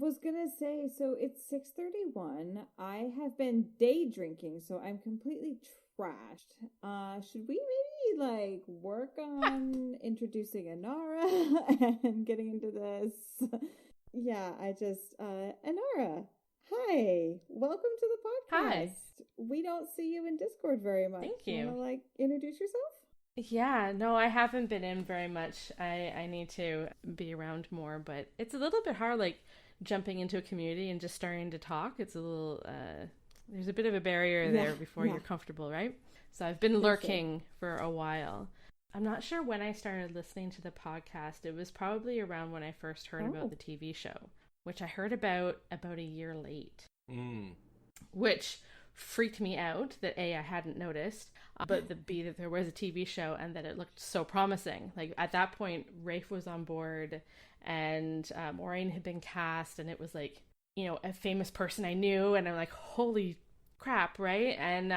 was gonna say, so it's 6:31. I have been day drinking, so I'm completely trashed. Should we maybe like work on introducing Anara and getting into this? Yeah, Anara, hi, welcome to the podcast. Hi. We don't see you in Discord very much. Thank you. Wanna like introduce yourself? Yeah, no, I haven't been in very much. I need to be around more, but it's a little bit hard, like jumping into a community and just starting to talk. It's a little, there's a bit of a barrier there before you're comfortable, right? So I've been lurking for a while. I'm not sure when I started listening to the podcast. It was probably around when I first heard about the TV show, which I heard about a year late, which freaked me out that A, I hadn't noticed, but the B, that there was a TV show and that it looked so promising. Like at that point, Rafe was on board and Maureen had been cast, and it was like, you know, a famous person I knew, and I'm like, holy crap, right? And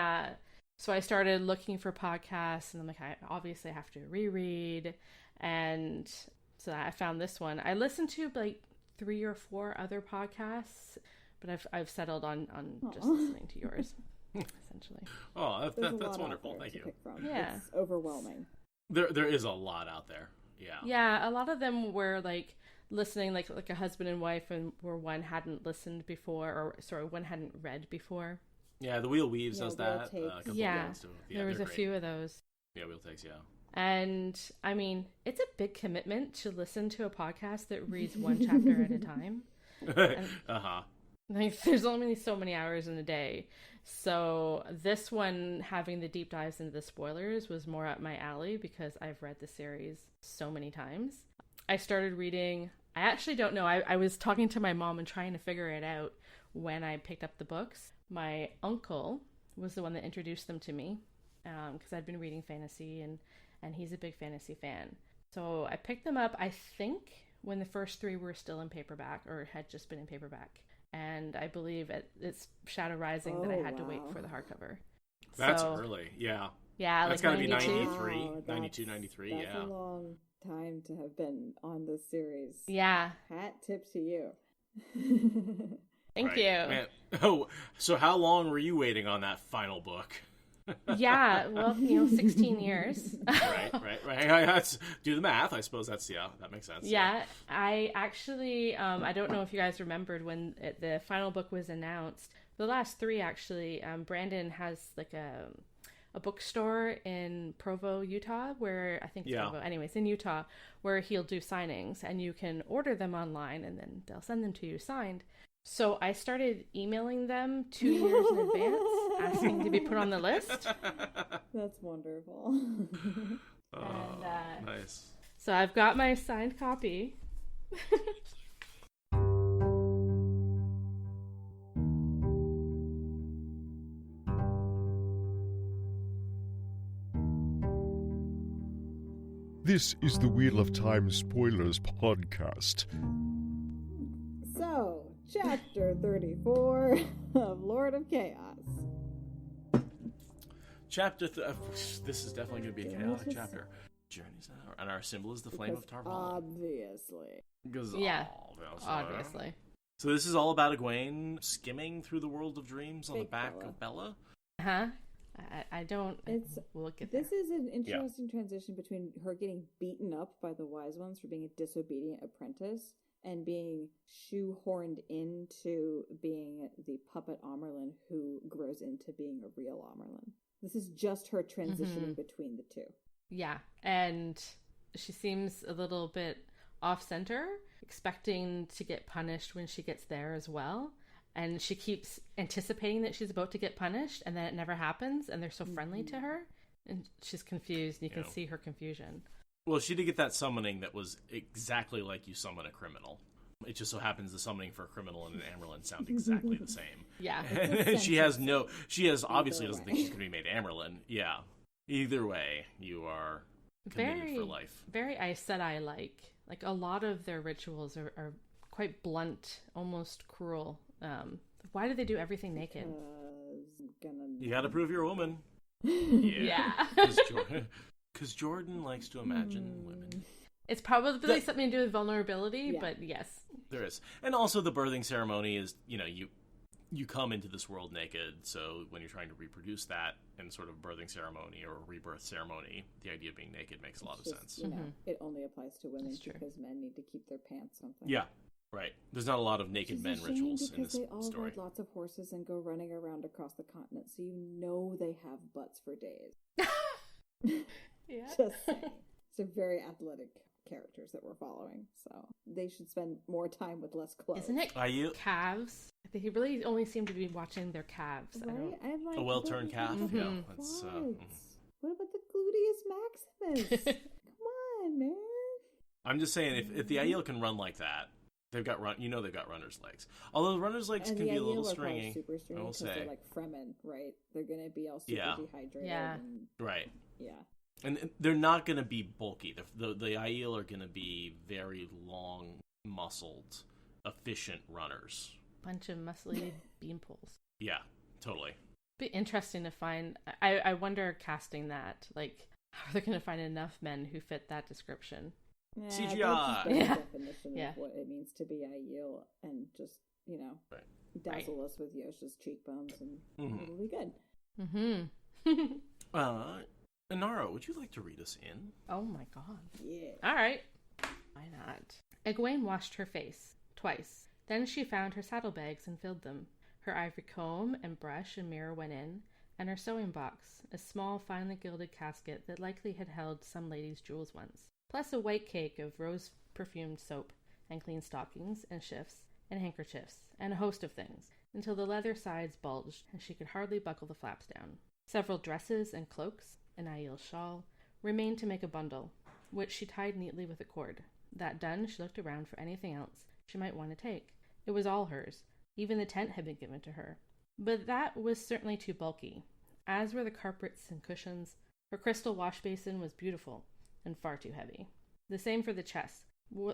so I started looking for podcasts, and I'm like, I obviously have to reread, and so I found this one. I listened to like 3 or 4 other podcasts, but I've settled on just listening to yours, essentially. Oh, that's wonderful. Thank you. Yeah, it's overwhelming. There is a lot out there. Yeah. Yeah, a lot of them were like listening like a husband and wife, and where one hadn't listened before, or sorry, one hadn't read before. Yeah, the Wheel Weaves does that. There was a few of those. Yeah, Wheel Takes, yeah. And I mean, it's a big commitment to listen to a podcast that reads one chapter at a time. Like, there's only so many hours in a day. So this one, having the deep dives into the spoilers, was more up my alley because I've read the series so many times. I started reading, I actually don't know, I was talking to my mom and trying to figure it out when I picked up the books. My uncle was the one that introduced them to me because I'd been reading fantasy, and he's a big fantasy fan. So I picked them up, I think, when the first 3 were still in paperback, or had just been in paperback. And I believe it's Shadow Rising that I had to wait for the hardcover. That's early, yeah. Yeah, that's like got to be 93, wow, 92, 93, that's a long time to have been on this series. Yeah. Hat tip to you. Thank you. Man. Oh, so how long were you waiting on that final book? Yeah, well, 16 years. Right. That's, do the math. I suppose that makes sense. Yeah, I actually, I don't know if you guys remembered when the final book was announced. The last 3, actually, Brandon has like a bookstore in Provo, Utah, where I think it's Provo. Anyways, in Utah, where he'll do signings, and you can order them online, and then they'll send them to you signed. So I started emailing them 2 years in advance, asking to be put on the list. That's wonderful. And, nice. So I've got my signed copy. This is the Wheel of Time Spoilers podcast. So, Chapter 34 of Lord of Chaos. This is definitely going to be a chaotic chapter. Journeys out, and our symbol is the flame of Tarvalin. Obviously. Obviously. So this is all about Egwene skimming through the world of dreams on the back of Bella? Uh-huh. I don't... We'll get there. This is an interesting transition between her getting beaten up by the Wise Ones for being a disobedient apprentice and being shoehorned into being the puppet Amerlin who grows into being a real Amerlin. This is just her transitioning between the two. Yeah, and she seems a little bit off-center, expecting to get punished when she gets there as well. And she keeps anticipating that she's about to get punished, and then it never happens, and they're so friendly to her. And she's confused, and you can see her confusion. Well, she did get that summoning that was exactly like you summon a criminal. It just so happens the summoning for a criminal and an Amerlin sound exactly the same. Yeah. And she obviously doesn't think she's going to be made Amerlin. Yeah. Either way, you are committed for life. Very Aes Sedai-like. Like, a lot of their rituals are quite blunt, almost cruel. Why do they do everything naked? You gotta prove you're a woman. Yeah. Because Jordan likes to imagine women. It's probably something to do with vulnerability, but yes. There is. And also the birthing ceremony is, you come into this world naked, so when you're trying to reproduce that in sort of birthing ceremony or rebirth ceremony, the idea of being naked makes a lot of sense. It only applies to women because men need to keep their pants something. Yeah, right. There's not a lot of naked men rituals in this story. Because they all ride lots of horses and go running around across the continent, so they have butts for days. Yeah. Just saying. They're very athletic characters that we're following, so they should spend more time with less clothes. Isn't it calves? I think he really only seemed to be watching their calves. Right? A well-turned calf. Mm-hmm. Yeah. That's, What about the gluteus maximus? Come on, man. I'm just saying, if the Aiel can run like that, they've got runner's legs. Although runner's legs can be a little stringy. Super stringy, I will say, they're like Fremen, right? They're gonna be all super dehydrated. Yeah. Right. Yeah. And they're not going to be bulky. The Aiel are going to be very long-muscled, efficient runners. Bunch of muscly beanpoles. Yeah, totally. Be interesting to find. I wonder, casting that, like, how are they going to find enough men who fit that description? CGI. Definition of what it means to be Aiel, and just dazzle us with Yosha's cheekbones, and it'll be good. Mm-hmm. Inara, would you like to read us in? Oh my god. Yeah. All right. Why not? Egwene washed her face twice. Then she found her saddlebags and filled them. Her ivory comb and brush and mirror went in, and her sewing box, a small, finely gilded casket that likely had held some lady's jewels once, plus a white cake of rose-perfumed soap and clean stockings and shifts and handkerchiefs and a host of things, until the leather sides bulged and she could hardly buckle the flaps down. Several dresses and cloaks, an Aiel shawl, remained to make a bundle, which she tied neatly with a cord. That done, she looked around for anything else she might want to take. It was all hers. Even the tent had been given to her. But that was certainly too bulky, as were the carpets and cushions. Her crystal wash basin was beautiful and far too heavy. The same for the chests,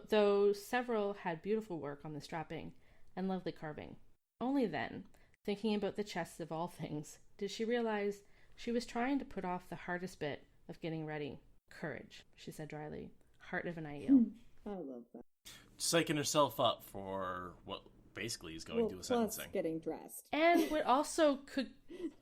though several had beautiful work on the strapping and lovely carving. Only then, thinking about the chests of all things, did she realize she was trying to put off the hardest bit of getting ready. Courage, she said dryly. Heart of an Aiel. I love that. Psyching herself up for what basically is going to a sentencing. Plus getting dressed. And what also could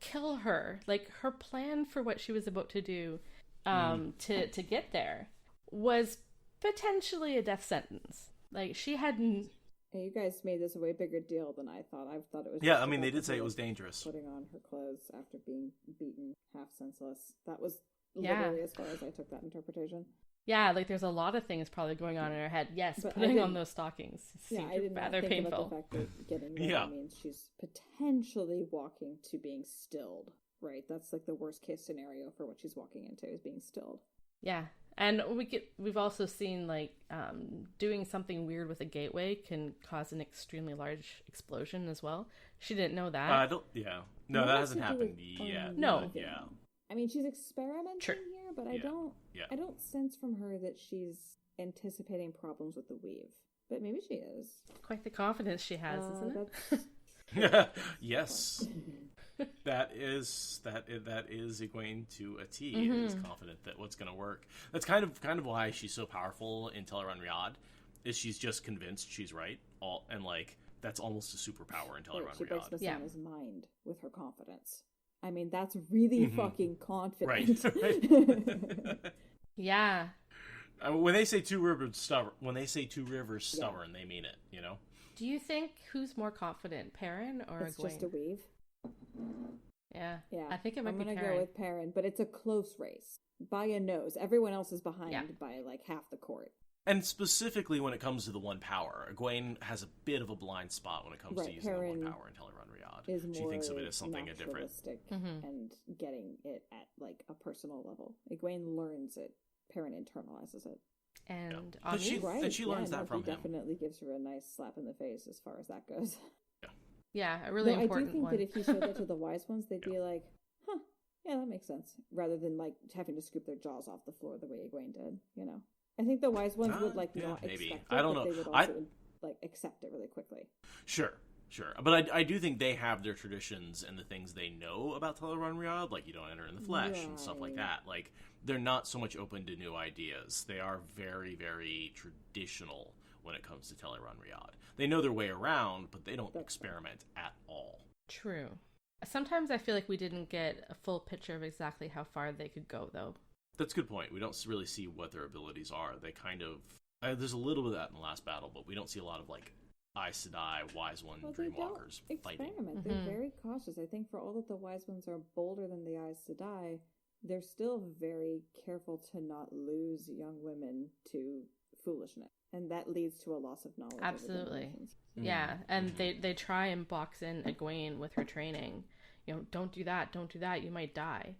kill her. Like, her plan for what she was about to do to get there was potentially a death sentence. Like, she hadn't... Hey, you guys made this a way bigger deal than I thought. I thought it was... Yeah, I mean, they did say it was dangerous. Putting on her clothes after being beaten half senseless. That was literally as far as I took that interpretation. Yeah, like, there's a lot of things probably going on in her head. Yes, but putting on those stockings seemed rather painful. About the fact that getting ready means she's potentially walking to being stilled, right? That's like the worst case scenario for what she's walking into, is being stilled. Yeah. And we've also seen, like, doing something weird with a gateway can cause an extremely large explosion as well. She didn't know that. No, that hasn't happened yet. No. Yeah. I mean, she's experimenting here, but I don't sense from her that she's anticipating problems with the weave. But maybe she is. Quite the confidence she has, isn't it? Yes. That is Egwene to a T. Mm-hmm. Is confident that what's going to work. That's kind of why she's so powerful in Teleron Riyadh, is she's just convinced she's right. That's almost a superpower in Teleron Riyadh. She breaks Masana's mind with her confidence. I mean, that's really fucking confident. Right. Yeah. When they say two rivers stubborn, they mean it. You know. Do you think who's more confident, Perrin or It's Egwene? just a weave. Yeah. Yeah. I think it might be Perrin. I'm gonna go with Perrin, but it's a close race by a nose. Everyone else is behind by like half the court. And specifically when it comes to the one power, Egwene has a bit of a blind spot when it comes to using Perrin the one power in Teleron Riyadh. She thinks of it as something different. And getting it at like a personal level. Egwene learns it. Perrin internalizes it. And she learns that from him. Definitely gives her a nice slap in the face as far as that goes. Yeah, a really important one. I do think that if he showed that to the wise ones, they'd be like, huh, yeah, that makes sense. Rather than like having to scoop their jaws off the floor the way Egwene did, you know. I think the wise ones would not expect it, I don't know. They would also accept it really quickly. Sure. But I do think they have their traditions and the things they know about Teleron Riyadh, like you don't enter in the flesh and stuff like that. Like, they're not so much open to new ideas. They are very, very traditional when it comes to Teleron Riyadh. They know their way around, but they don't experiment at all. True. Sometimes I feel like we didn't get a full picture of exactly how far they could go, though. That's a good point. We don't really see what their abilities are. They kind of... there's a little bit of that in the last battle, but we don't see a lot of, like, Aes Sedai, Wise One, Dreamwalkers fighting. Experiment. They're very cautious. I think for all that the Wise Ones are bolder than the Aes Sedai, they're still very careful to not lose young women to foolishness. And that leads to a loss of knowledge. Absolutely. Yeah, and they try and box in Egwene with her training. You know, don't do that, you might die.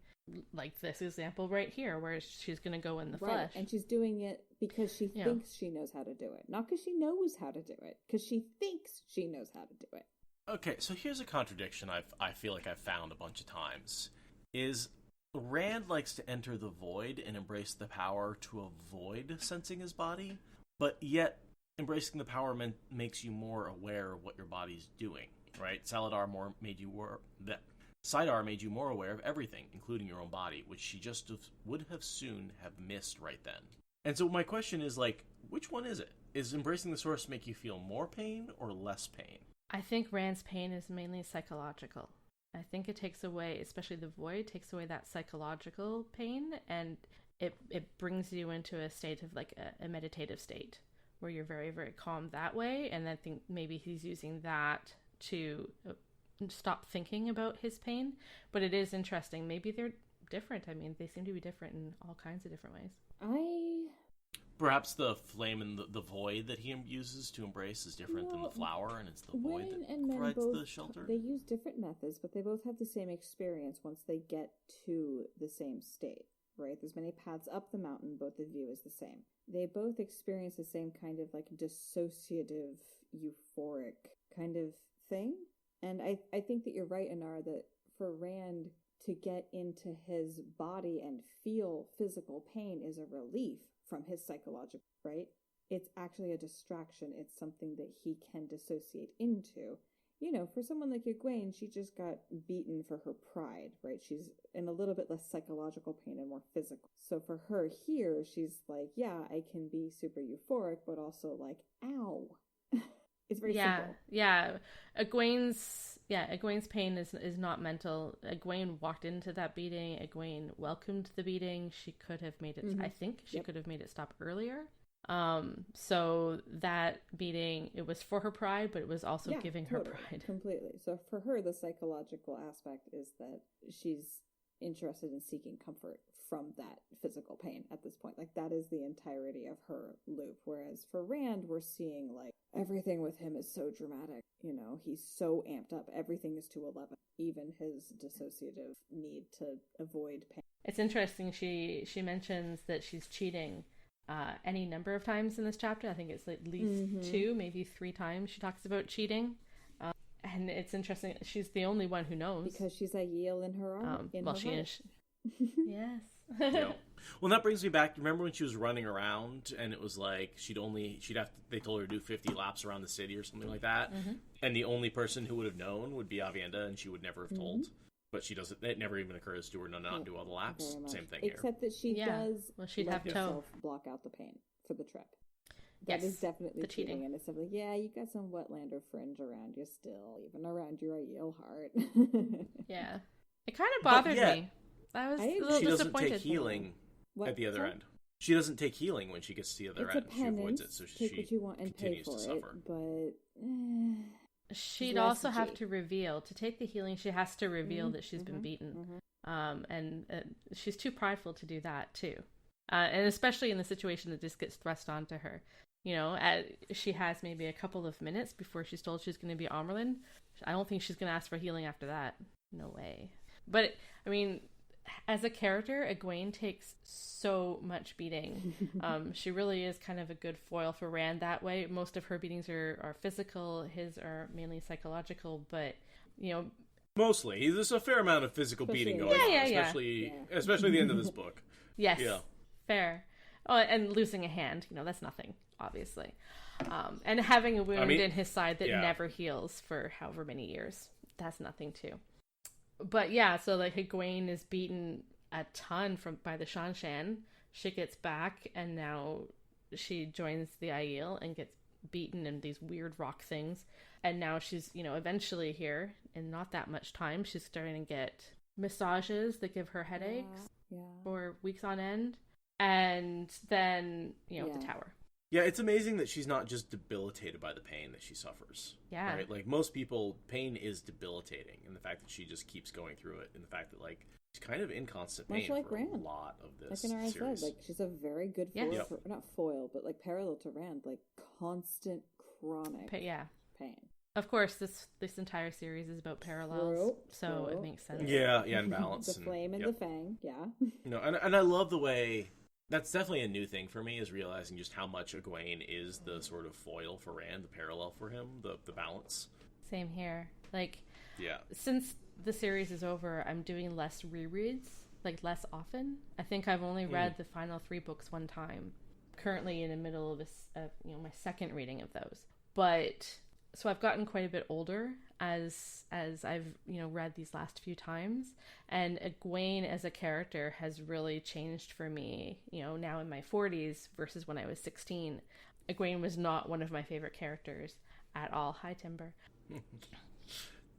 Like this example right here, where she's going to go in the flesh. And she's doing it because she thinks she knows how to do it. Not because she knows how to do it. Because she thinks she knows how to do it. Okay, so here's a contradiction I feel like I've found a bunch of times. Is Rand likes to enter the void and embrace the power to avoid sensing his body, but yet embracing the power makes you more aware of what your body's doing, right? Salidar made you more aware of everything, including your own body, which she just would have soon have missed right then. And so my question is, like, which one is it? Is embracing the source make you feel more pain or less pain? I think Rand's pain is mainly psychological. I think it takes away, especially the void, takes away that psychological pain, and it brings you into a state of, like, a meditative state, where you're very, very calm that way, and I think maybe he's using that to stop thinking about his pain. But it is interesting. Maybe they're different. I mean, they seem to be different in all kinds of different ways. Perhaps the flame and the void that he uses to embrace is different than the flower, and it's the void that provides the shelter. They use different methods, but they both have the same experience once they get to the same state, right? There's many paths up the mountain, both the view is the same. They both experience the same kind of, like, dissociative, euphoric kind of thing. And I think that you're right, Inara, that for Rand to get into his body and feel physical pain is a relief from his psychological, right? It's actually a distraction. It's something that he can dissociate into. You know, for someone like Egwene, she just got beaten for her pride, right? She's in a little bit less psychological pain and more physical. So for her here, she's like, yeah, I can be super euphoric, but also like, ow. It's very simple. Yeah. Egwene's pain is not mental. Egwene walked into that beating. Egwene welcomed the beating. She could have made it, I think she could have made it stop earlier. So that beating, it was for her pride, but it was also giving her pride. Completely. So for her, the psychological aspect is that she's interested in seeking comfort from that physical pain at this point. Like, that is the entirety of her loop. Whereas for Rand, we're seeing, like, everything with him is so dramatic. You know, he's so amped up. Everything is to 11. Even his dissociative need to avoid pain. It's interesting. She mentions that she's cheating any number of times in this chapter. I think it's at least 2, maybe 3 times she talks about cheating. And it's interesting. She's the only one who knows. Because she's a Yale in her arm. She is. Yes. Yeah. Well, that brings me back. Remember when she was running around and it was like they told her to do 50 laps around the city or something like that, and the only person who would have known would be Aviendha, and she would never have told. But she doesn't. It never even occurs to her to not do all the laps. Same thing here. Except that she does. Well, she'd have to block out the pain for the trip. That is definitely the cheating. And it's like, yeah, you got some Wetlander fringe around you still, even around your Aiel heart. Yeah. It kind of bothered me. I was a little disappointed. She doesn't take healing at the other end. She doesn't take healing when she gets to the other end. She avoids it, so take what you want and continues pay for to suffer. It, but she'd also have to reveal, to take the healing, she has to reveal that she's been beaten. And she's too prideful to do that, too. And especially in the situation that just gets thrust onto her. You know, she has maybe a couple of minutes before she's told she's going to be Amyrlin. I don't think she's going to ask for healing after that. No way. But, I mean, as a character, Egwene takes so much beating. She really is kind of a good foil for Rand that way. Most of her beatings are physical. His are mainly psychological, but, you know... Mostly. There's a fair amount of physical beating going on, especially the end of this book. Yes. Yeah. Fair. Oh, and losing a hand, you know, that's nothing, obviously. And having a wound in his side that never heals for however many years, that's nothing too. But yeah, so like Egwene is beaten a ton by the Shan-Shan. She gets back, and now she joins the Aiel and gets beaten in these weird rock things. And now she's, eventually here, in not that much time, she's starting to get massages that give her headaches for weeks on end. And then, the tower. Yeah, it's amazing that she's not just debilitated by the pain that she suffers. Yeah. Right? Like, most people, pain is debilitating. And the fact that she just keeps going through it, and the fact that, like, she's kind of in constant pain for a lot of this series. Said, like, she's a very good foil, not foil, but, like, parallel to Rand, like, constant, chronic pain. Of course, this entire series is about parallels, so it makes sense. Yeah, and balance. The flame and the fang, And I love the way... That's definitely a new thing for me, is realizing just how much Egwene is the sort of foil for Rand, the parallel for him, the balance. Same here. Like, since the series is over, I'm doing less rereads, like less often. I think I've only read the final 3 books one time. Currently in the middle of my second reading of those. But so I've gotten quite a bit older as I've read these last few times, and Egwene as a character has really changed for me. Now in my 40s versus when I was 16, Egwene was not one of my favorite characters at all. Hi, Timber.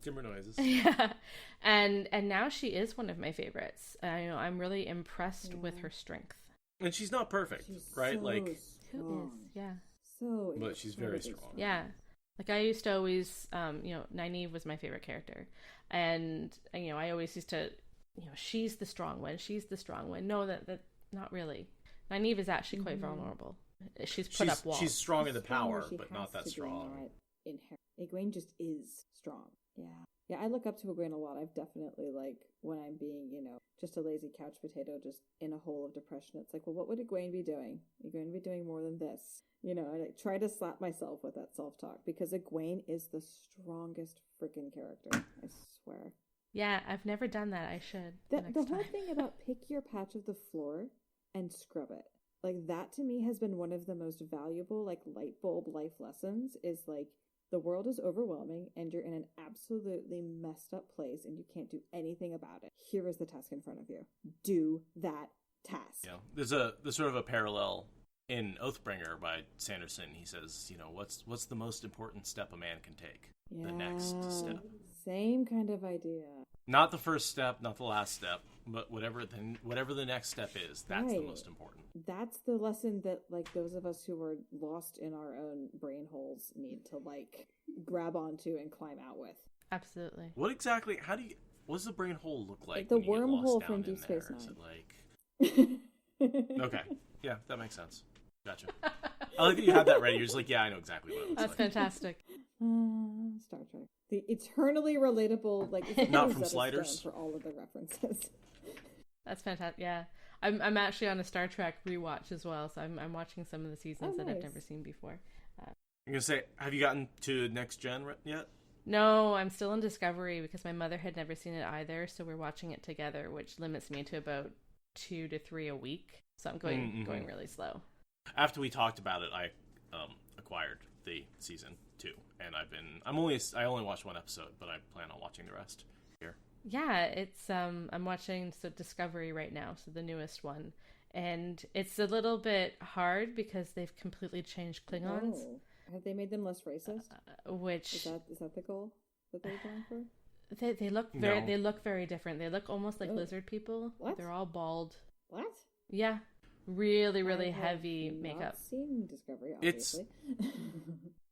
Timber noises. Yeah, and now she is one of my favorites. I'm really impressed with her strength. And she's not perfect, right? So like who is? Yeah. So, but she's very strong. Yeah. Like, I used to always, Nynaeve was my favorite character. And, I always used to, she's the strong one. She's the strong one. No, that not really. Nynaeve is actually quite vulnerable. She's put up walls. She's strong in the power, but not that strong. Egwene just is strong. Yeah. Yeah, I look up to Egwene a lot. I've definitely, like, when I'm being, just a lazy couch potato, just in a hole of depression, it's like, well, what would Egwene be doing? Egwene would be doing more than this. I try to slap myself with that self-talk, because Egwene is the strongest freaking character, I swear. Yeah, I've never done that. I should. The whole thing about pick your patch of the floor and scrub it. Like, that to me has been one of the most valuable, like, light bulb life lessons, is like, the world is overwhelming and you're in an absolutely messed up place and you can't do anything about it. Here is the task in front of you. Do that task. Yeah. There's sort of a parallel in Oathbringer by Sanderson. He says, what's the most important step a man can take? Yeah, the next step. Same kind of idea. Not the first step, not the last step, but whatever the next step is, that's the most important. That's the lesson that, like, those of us who are lost in our own brain holes need to, like, grab onto and climb out with. Absolutely. What does the brain hole look like? The wormhole from Deep Space Nine. Is it like... Okay. Yeah, that makes sense. Gotcha. I like that you had that ready. You're just like, yeah, I know exactly what it looks like. That's fantastic. Star Trek. The eternally relatable, like, not from Sliders for all of the references. That's fantastic. Yeah, I'm actually on a Star Trek rewatch as well, so I'm watching some of the seasons that I've never seen before. I'm gonna say, have you gotten to Next Gen yet? No, I'm still in Discovery because my mother had never seen it either, so we're watching it together, which limits me to about 2 to 3 a week. So I'm going really slow. After we talked about it, I acquired the season 2, and I only watched 1 episode, but I plan on watching the rest here. Yeah, it's I'm watching Discovery right now, so the newest one, and it's a little bit hard because they've completely changed Klingons. Oh. Have they made them less racist? Which is that the goal that they're going for? They look very different. They look almost like lizard people. What? They're all bald. What? Yeah. Really heavy makeup. I've seen Discovery, obviously.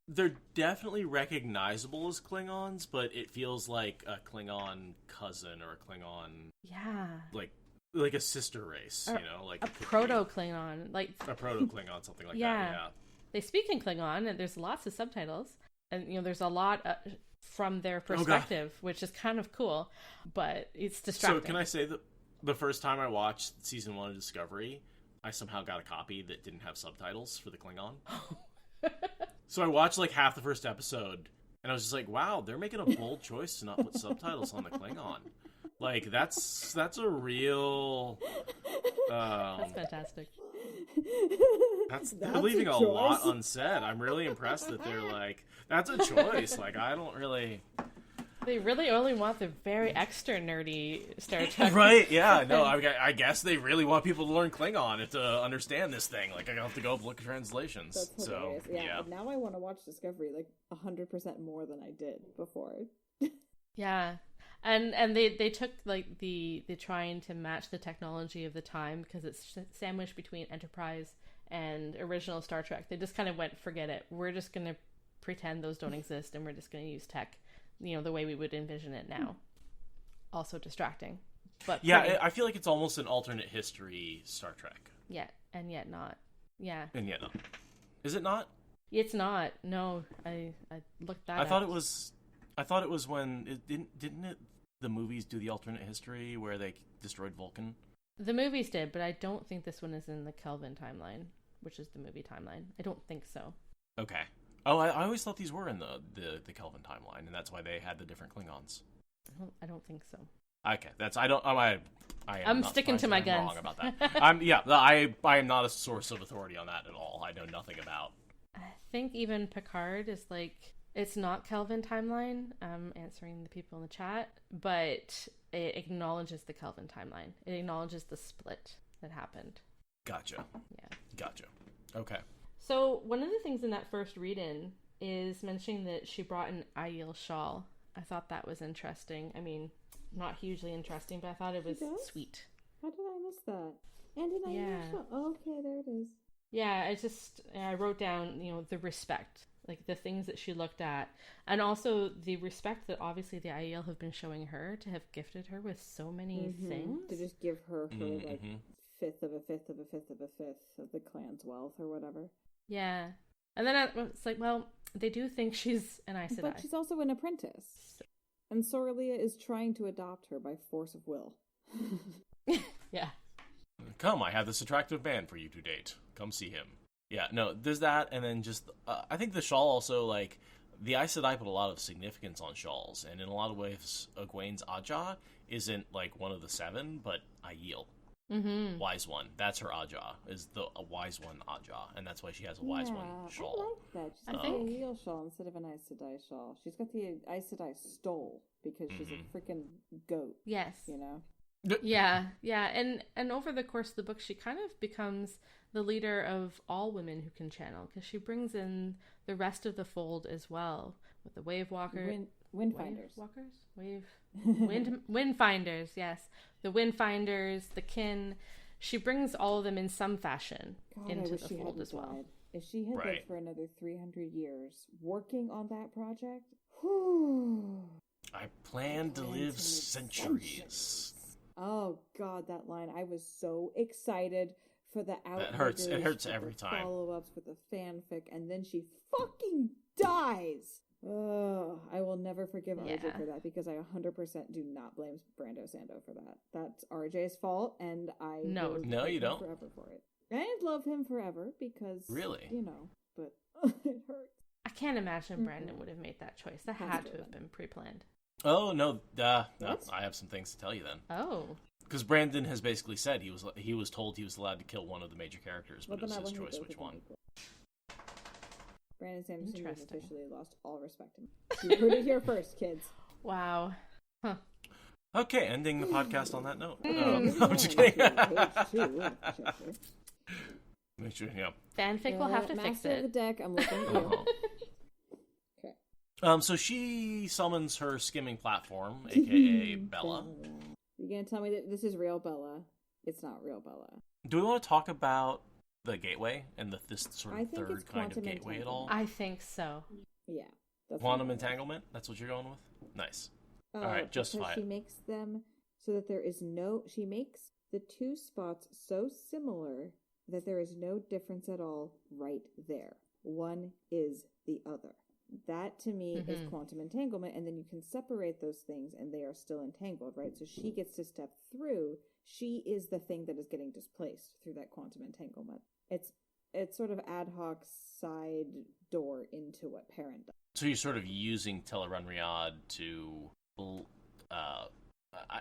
They're definitely recognizable as Klingons, but it feels like a Klingon cousin or a Klingon... Yeah. Like a sister race, like... A proto-Klingon. Like a proto-Klingon, something like that, yeah. They speak in Klingon, and there's lots of subtitles. And, there's a lot from their perspective, which is kind of cool, but it's distracting. So can I say that the first time I watched Season 1 of Discovery, I somehow got a copy that didn't have subtitles for the Klingon. So I watched like half the first episode, and I was just like, wow, they're making a bold choice to not put subtitles on the Klingon. Like, that's a real... that's fantastic. They're leaving a lot unsaid. I'm really impressed that they're like, that's a choice. Like, I don't really... They really only want the very extra nerdy Star Trek. Right, yeah. No, I guess they really want people to learn Klingon and to understand this thing. Like, I have to go look at translations. That's hilarious. So, yeah. Now I want to watch Discovery, like, 100% more than I did before. Yeah. And they took, like, the trying to match the technology of the time, because it's sandwiched between Enterprise and original Star Trek. They just kind of went, forget it. We're just going to pretend those don't exist, and we're just going to use tech, the way we would envision it now. Also distracting. But yeah, I feel like it's almost an alternate history Star Trek. Yeah, and yet not. Yeah. And yet not. Is it not? It's not. No, I looked that up. I thought it was when it didn't it the movies do the alternate history where they destroyed Vulcan? The movies did, but I don't think this one is in the Kelvin timeline, which is the movie timeline. I don't think so. Okay. Oh, I always thought these were in the Kelvin timeline, and that's why they had the different Klingons. I don't think so. Okay, I'm sticking to my guns. Wrong about that. I am not a source of authority on that at all. I know nothing about. I think even Picard is like, it's not Kelvin timeline. Answering the people in the chat, but it acknowledges the Kelvin timeline. It acknowledges the split that happened. Gotcha. Yeah. Gotcha. Okay. So one of the things in that first read-in is mentioning that she brought an Aiel shawl. I thought that was interesting. I mean, not hugely interesting, but I thought it was sweet. How did I miss that? And an Aiel shawl. Oh, okay, there it is. Yeah, I wrote down, the respect, like the things that she looked at, and also the respect that obviously the Aiel have been showing her to have gifted her with so many things. To just give her like fifth of a fifth of a fifth of a fifth of the clan's wealth or whatever. Yeah. And then it's like, well, they do think she's an Aes Sedai. But she's also an apprentice. And Soralia is trying to adopt her by force of will. Yeah. Come, I have this attractive man for you to date. Come see him. Yeah, no, there's that, and then just, I think the shawl also, like, the Aes Sedai put a lot of significance on shawls, and in a lot of ways, Egwene's Aja isn't, like, one of the seven, but Aiel. Mm-hmm. Wise one. That's her Aja, is a wise one Aja, and that's why she has a wise one shawl. I like that. She's got an Aiel shawl instead of an Aes Sedai shawl. She's got the Aes Sedai stole, because she's a freaking goat. Yes. You know? Yeah. And over the course of the book, she kind of becomes the leader of all women who can channel, because she brings in the rest of the fold as well, with the Wave Walker... Windfinders. Windfinders, yes. The Windfinders, the Kin. She brings all of them in some fashion into the fold as well. If she had lived for another 300 years working on that project, whew, I plan to live centuries. Oh, God, that line. I was so excited for the outriders. It hurts every time. Follow-ups with the fanfic, and then she fucking dies. Oh, I will never forgive RJ for that, because I 100% do not blame Brando Sando for that. That's RJ's fault, and I no, you don't forever for it. I love him forever because really, but it hurts. I can't imagine Brandon would have made that choice. That had to have been pre-planned. Oh no, no! I have some things to tell you then. Oh, because Brandon has basically said he was told he was allowed to kill one of the major characters, but it was his choice which one. Brandon Sanderson has officially lost all respect to me. You heard it here first, kids. Wow. Huh. Okay, ending the podcast on that note. I'm just kidding. Make sure, Fanfic will have to fix it. Master of the deck, I'm looking at you. Okay. So she summons her skimming platform, aka Bella. You gonna tell me that this is real Bella? It's not real Bella. Do we want to talk about the gateway and this sort of third kind of gateway at all? I think so. Yeah. Quantum entanglement? That's what you're going with? Nice. All right, justify it. She makes them so that she makes the two spots so similar that there is no difference at all right there. One is the other. That, to me, is quantum entanglement, and then you can separate those things, and they are still entangled, right? So she gets to step through. She is the thing that is getting displaced through that quantum entanglement. It's sort of ad hoc side door into what Perrin does. So you're sort of using Teleron Riyadh to...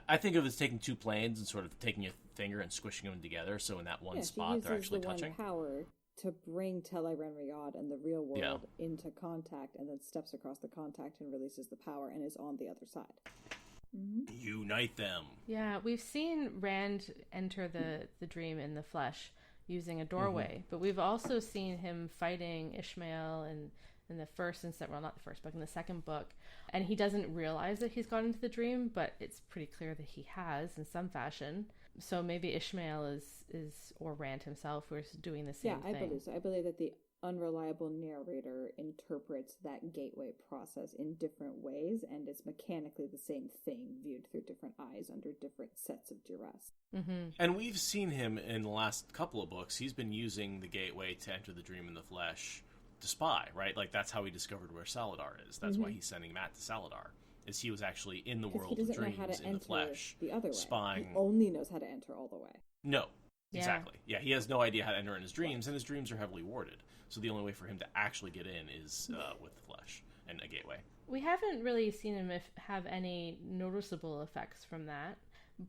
I think of it as taking two planes and sort of taking your finger and squishing them together, so in that one spot they're actually touching. One power to bring Tel'aran'rhiod and the real world into contact, and then steps across the contact and releases the power and is on the other side. Mm-hmm. Unite them. Yeah, we've seen Rand enter the dream in the flesh using a doorway, but we've also seen him fighting Ishmael in the first and second, well, not the first book, in the second book, and he doesn't realize that he's gone into the dream, but it's pretty clear that he has in some fashion. So maybe Ishmael is or Rand himself was doing the same thing. Yeah, I believe so. I believe that the unreliable narrator interprets that gateway process in different ways, and it's mechanically the same thing viewed through different eyes under different sets of duress. Mm-hmm. And we've seen him in the last couple of books. He's been using the gateway to enter the dream in the flesh to spy, right? Like, that's how he discovered where Salidar is. That's why he's sending Matt to Salidar. Is he was actually in the world of dreams in the flesh, the other way. Spying. He only knows how to enter all the way. No, exactly. Yeah, he has no idea how to enter in his dreams, and his dreams are heavily warded. So the only way for him to actually get in is with the flesh and a gateway. We haven't really seen him have any noticeable effects from that,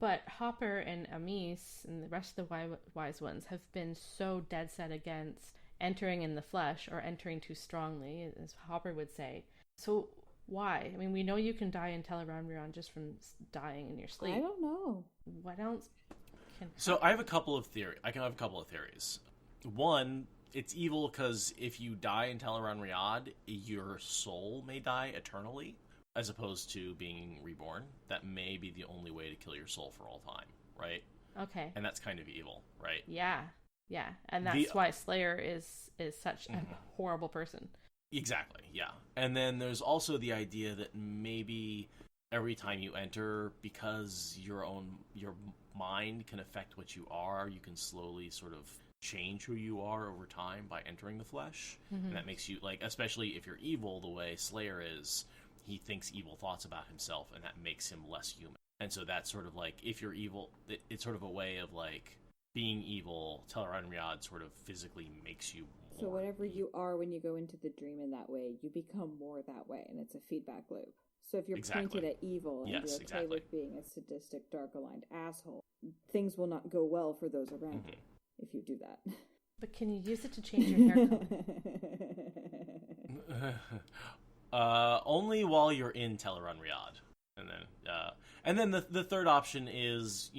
but Hopper and Amis and the rest of the wise ones have been so dead set against entering in the flesh, or entering too strongly, as Hopper would say. So why? I mean, we know you can die in Tel'aran'rhiod just from dying in your sleep. I don't know. What else can... So I have a couple of theories. One, it's evil because if you die in Tel'aran'rhiod, your soul may die eternally, as opposed to being reborn. That may be the only way to kill your soul for all time, right? Okay. And that's kind of evil, right? Yeah. And that's why Slayer is such a horrible person. Exactly, yeah. And then there's also the idea that maybe every time you enter, because your mind can affect what you are, you can slowly sort of change who you are over time by entering the flesh. And that makes you, like, especially if you're evil the way Slayer is, he thinks evil thoughts about himself, and that makes him less human. And so that's sort of like, if you're evil, it's sort of a way of, like, being evil. Tel'aran'rhiod sort of physically makes you more. So whatever you are when you go into the dream in that way, you become more that way, and it's a feedback loop. So if you're pointed at evil and you're okay with being a sadistic, dark-aligned asshole, things will not go well for those around you if you do that. But can you use it to change your hair color? Only while you're in Tel'aran'rhiod. And then the third option is,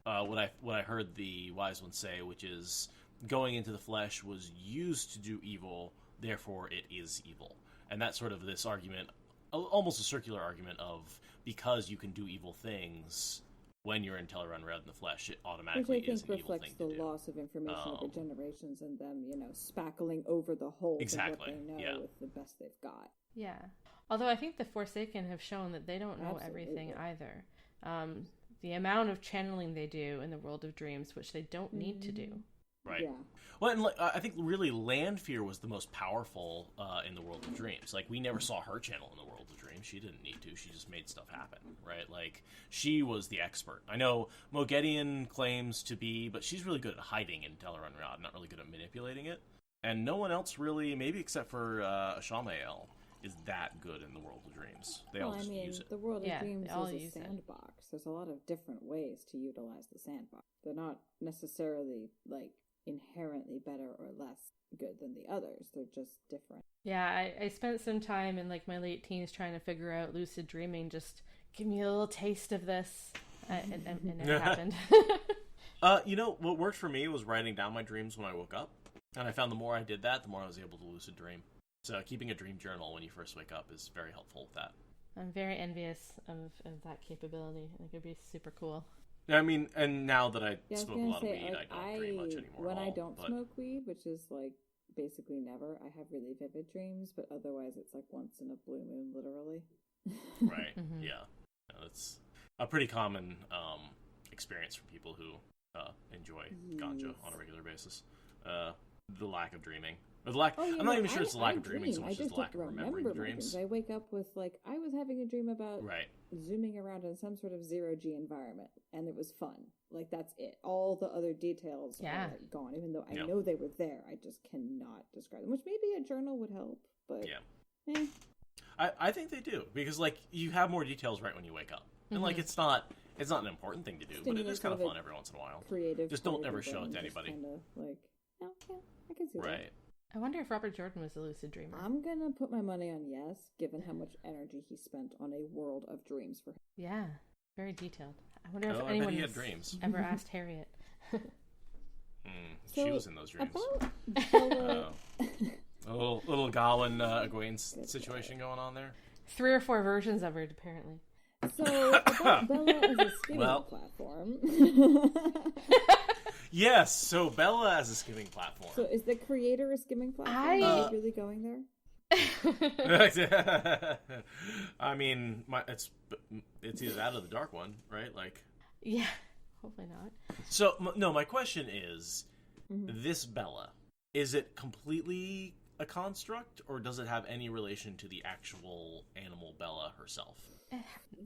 what I heard the wise ones say, which is going into the flesh was used to do evil, therefore it is evil. And that's sort of this argument, almost a circular argument of, because you can do evil things when you're in Tel'aran'rhiod in the flesh, it automatically is an evil thing to do. Which I think reflects the loss of information over generations and them, spackling over the holes of what they know with the best they've got. Yeah. Although I think the Forsaken have shown that they don't know everything either. The amount of channeling they do in the world of dreams, which they don't need to do. Right. Yeah. Well, and I think really Landfear was the most powerful in the world of dreams. Like, we never saw her channel in the world of dreams. She didn't need to. She just made stuff happen, right? Like, she was the expert. I know Moghedien claims to be, but she's really good at hiding in Tel'aran'rhiod, not really good at manipulating it. And no one else really, maybe except for Shamael, is that good in the world of dreams. They all just use it. The world of dreams is a sandbox. There's a lot of different ways to utilize the sandbox. They're not necessarily, like, inherently better or less good than the others. They're just different. Yeah, I spent some time in, like, my late teens trying to figure out lucid dreaming. Just give me a little taste of this. And it happened. What worked for me was writing down my dreams when I woke up. And I found the more I did that, the more I was able to lucid dream. So keeping a dream journal when you first wake up is very helpful with that. I'm very envious of that capability. I think it'd be super cool. I mean, and now that I smoke a lot of weed, I don't dream much anymore. When I don't smoke weed, which is like basically never, I have really vivid dreams, but otherwise it's like once in a blue moon, literally. Right. Yeah. That's a pretty common experience for people who enjoy ganja on a regular basis. The lack of dreaming. I'm not even sure it's the lack of dreaming so much as the lack of remembering the dreams. I wake up with, like, I was having a dream about zooming around in some sort of zero-G environment, and it was fun. Like, that's it. All the other details are gone, even though I know they were there. I just cannot describe them, which maybe a journal would help, but... Yeah. I think they do, because, like, you have more details right when you wake up. And, like, it's not an important thing to do, but it is kind of fun every once in a while. Creative. Just don't ever show it to anybody. Kind of like, Yeah, I can see that. Right. I wonder if Robert Jordan was a lucid dreamer. I'm gonna put my money on yes, given how much energy he spent on a world of dreams for him. Yeah, very detailed. I wonder if I bet anyone he had has dreams. ever asked Harriet. She was in those dreams. About Bella... A little Gawain Egwene situation going on there. 3 or 4 versions of her, apparently. So, about Bella as a skimming platform. Yes, so Bella as a skimming platform. So, is the creator a skimming platform? Are you really going there? I mean, it's either that or the dark one, right? Like, yeah, hopefully not. So, no, my question is, this Bella, is it completely a construct, or does it have any relation to the actual animal Bella herself?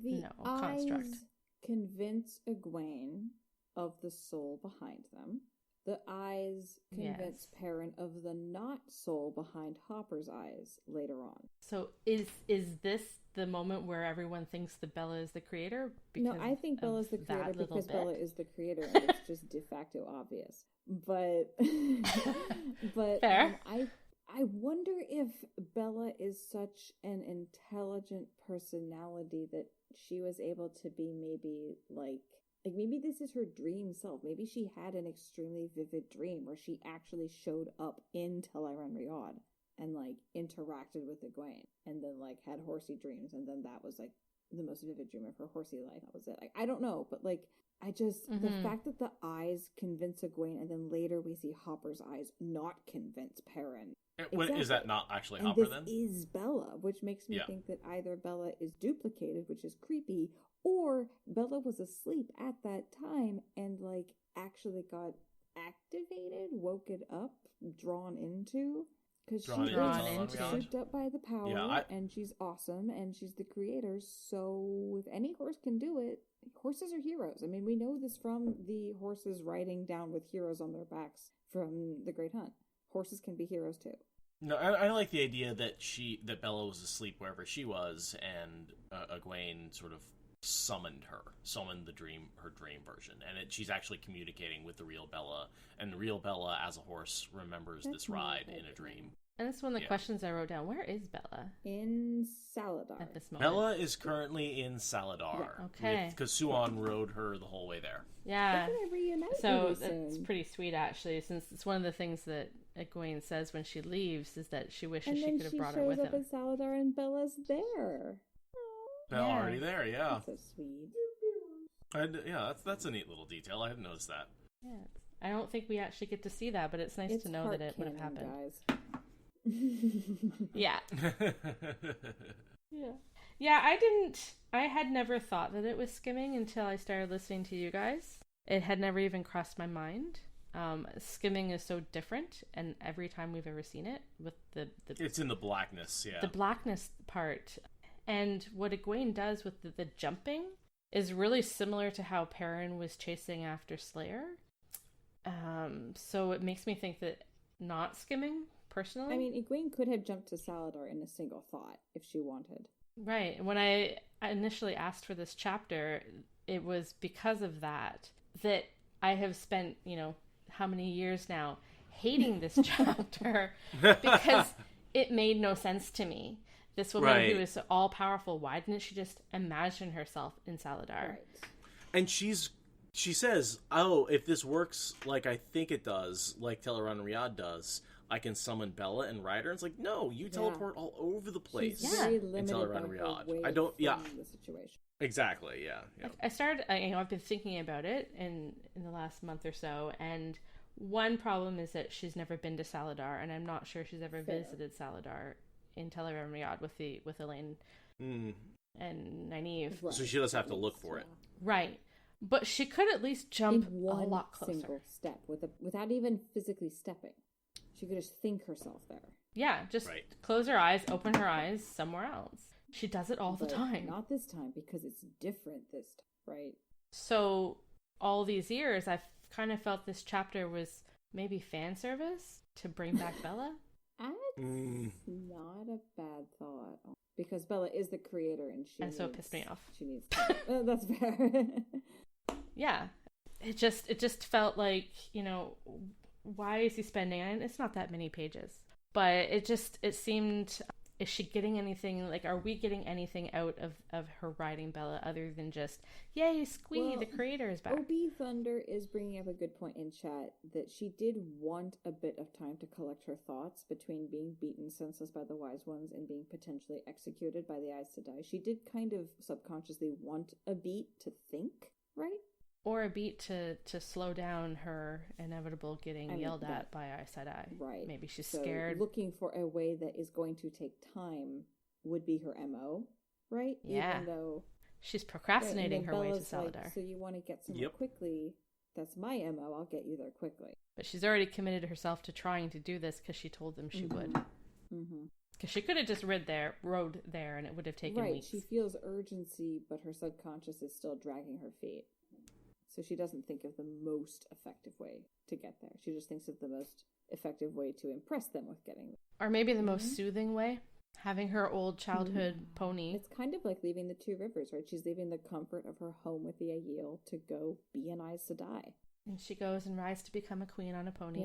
The construct. eyes convince Egwene of the soul behind them. The eyes convince Perrin of the not soul behind Hopper's eyes later on. So is this the moment where everyone thinks that Bella is the creator? No, I think Bella is the creator because Bella is the creator, and it's just de facto obvious. But fair. I wonder if Bella is such an intelligent personality that she was able to be maybe maybe this is her dream self. Maybe she had an extremely vivid dream where she actually showed up in Tel Riyadh and interacted with Egwene and then had horsey dreams, and then that was the most vivid dream of her horsey life. That was it. I don't know, but I just the fact that the eyes convince Egwene and then later we see Hopper's eyes not convince Perrin. Exactly. Is that not actually and Hopper this then? Is Bella, which makes me think that either Bella is duplicated, which is creepy, or Bella was asleep at that time and actually got activated, woken up, drawn into. Because she was souped up by the power, and she's awesome, and she's the creator, so if any horse can do it, horses are heroes. I mean, we know this from the horses riding down with heroes on their backs from The Great Hunt. Horses can be heroes, too. No, I like the idea that Bella was asleep wherever she was, and Egwene sort of summoned her dream version, and she's actually communicating with the real Bella, and the real Bella as a horse remembers this ride in a dream. And that's one of the questions I wrote down. Where is Bella? In Salidar. At this moment. Bella is currently in Salidar. Yeah. Okay. Because Suan rode her the whole way there. Yeah. So that's pretty sweet, actually, since it's one of the things that Egwene says when she leaves is that she wishes she could have brought her with him. And then she shows up in Salidar and Bella's there. Bella already there, yeah. That's so sweet. That's a neat little detail. I hadn't noticed that. Yeah, I don't think we actually get to see that, but it's nice to know that it would have happened. Guys. Yeah. I had never thought that it was skimming until I started listening to you guys. It had never even crossed my mind. Skimming is so different, and every time we've ever seen it with the it's in the blackness, yeah. The blackness part. And what Egwene does with the jumping is really similar to how Perrin was chasing after Slayer. So it makes me think that not skimming, personally. I mean, Egwene could have jumped to Salidar in a single thought if she wanted. Right. When I initially asked for this chapter, it was because of that I have spent, how many years now hating this chapter because it made no sense to me. This woman who is all powerful, why didn't she just imagine herself in Salidar? Right. And she says, if this works like I think it does, like Teleron Riyadh does, I can summon Bella and ride her. It's like, no, you teleport all over the place. She's very limited in Teleron by Riyadh. her way I don't, of the situation. Exactly, yeah. I started, I've been thinking about it in the last month or so, and one problem is that she's never been to Salidar, and I'm not sure she's ever visited Salidar in Teleron Riyadh with Elaine and Nynaeve. Right. So she does have to look for it. Right. But she could at least jump in one a lot closer. Single step without even physically stepping. She could just think herself there. Yeah, just close her eyes, open her eyes somewhere else. She does it all the time. Not this time, because it's different this time, right? So all these years, I've kind of felt this chapter was maybe fan service to bring back Bella. That's not a bad thought, because Bella is the creator, and so it pissed me off. She needs. That's fair. Yeah, it just felt like why is he spending it? It's not that many pages. But it seemed, is she getting anything, like, are we getting anything out of her riding Bella other than just, yay, Squee, the creator is back? OB Thunder is bringing up a good point in chat that she did want a bit of time to collect her thoughts between being beaten senseless by the Wise Ones and being potentially executed by the Aes Sedai. She did kind of subconsciously want a beat to think, right? Or a beat to slow down her inevitable getting yelled at by Aes Sedai. Right. Maybe she's so scared. Looking for a way that is going to take time would be her MO, right? Yeah. Even though she's procrastinating her way to Salidar. Like, so you want to get somewhere quickly. That's my MO. I'll get you there quickly. But she's already committed herself to trying to do this because she told them she would. Because she could have just rode there and it would have taken weeks. She feels urgency, but her subconscious is still dragging her feet. So she doesn't think of the most effective way to get there. She just thinks of the most effective way to impress them with getting there. Or maybe the most soothing way, having her old childhood pony. It's kind of like leaving the Two Rivers, right? She's leaving the comfort of her home with the Aiel to go be an Aes Sedai. And she goes and rides to become a queen on a pony.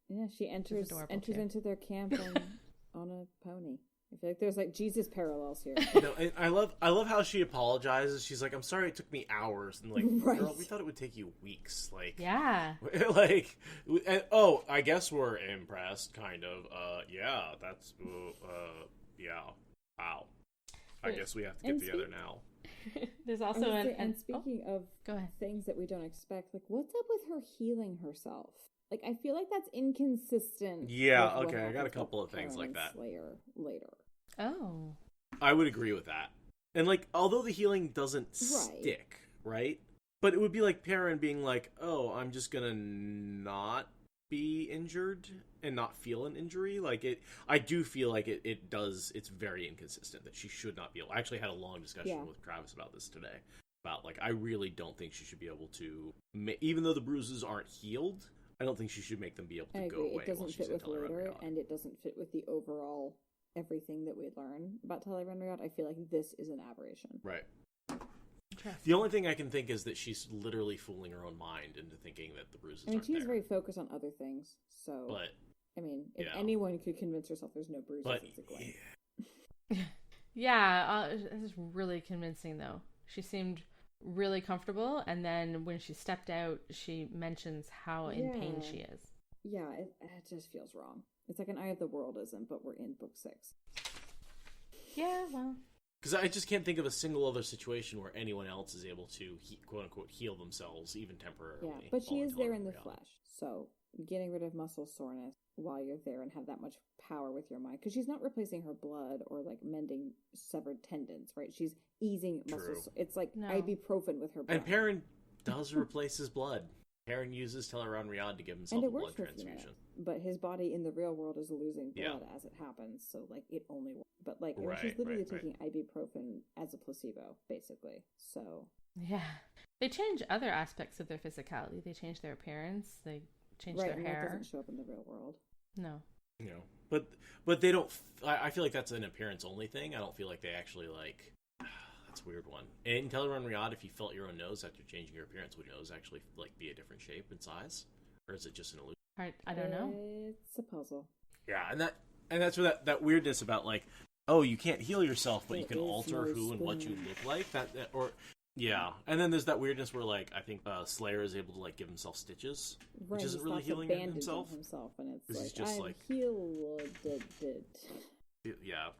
Yeah. She enters into their camp on a pony. I feel like there's like Jesus parallels here. And I love how she apologizes. She's like, "I'm sorry it took me hours," and like, girl, we thought it would take you weeks. Like, yeah, like, I guess we're impressed, kind of. Yeah, that's, yeah, wow. I guess we have to get together now. There's also and speaking of go ahead. Things that we don't expect, like, what's up with her healing herself? Like, I feel like that's inconsistent. Yeah, okay, I got a couple of things like that. Slayer later. Oh. I would agree with that. And, like, although the healing doesn't stick, right? But it would be like Perrin being like, oh, I'm just gonna not be injured and not feel an injury. Like, I do feel like it does, it's very inconsistent that she should not be able. I actually had a long discussion with Travis about this today. About, like, I really don't think she should be able to, even though the bruises aren't healed, I don't think she should make them be able to go away. It doesn't fit with later, and it doesn't fit with the overall everything that we learn about Tel'aran'rhiod. I feel like this is an aberration. Right. The only thing I can think is that she's literally fooling her own mind into thinking that the bruises aren't there. She's very focused on other things, so... But... I mean, if anyone could convince herself there's no bruises, it's Egwene. It's really convincing, though. She seemed really comfortable, and then when she stepped out, she mentions how in pain she is. Yeah, it just feels wrong. It's like an Eye of the Worldism, but we're in book 6. Yeah, well... Because I just can't think of a single other situation where anyone else is able to, quote-unquote, heal themselves, even temporarily. Yeah, but she is there in the flesh, so getting rid of muscle soreness while you're there and have that much power with your mind. Because she's not replacing her blood or, like, mending severed tendons, right? She's easing muscles. It's like ibuprofen with her blood. And Perrin does replace his blood. Perrin uses Tel'aran'rhiod to give himself a blood transfusion. But his body in the real world is losing blood as it happens, so, like, it only works. But, like, she's literally taking ibuprofen as a placebo, basically. So... Yeah. They change other aspects of their physicality. They change their appearance. They change their hair. That doesn't show up in the real world. No. No. But they don't... I feel like that's an appearance-only thing. I don't feel like they actually, like... That's a weird one. In Tel'aran'rhiod, if you felt your own nose after changing your appearance, would your nose actually, like, be a different shape and size? Or is it just an illusion? I don't know. It's a puzzle. Yeah, and that's where that weirdness about, like, oh, you can't heal yourself, but you can alter who and what you look like. Yeah, and then there's that weirdness where, like, I think Slayer is able to, like, give himself stitches, which isn't really healing himself. And it's like, just I'm like healed. Yeah.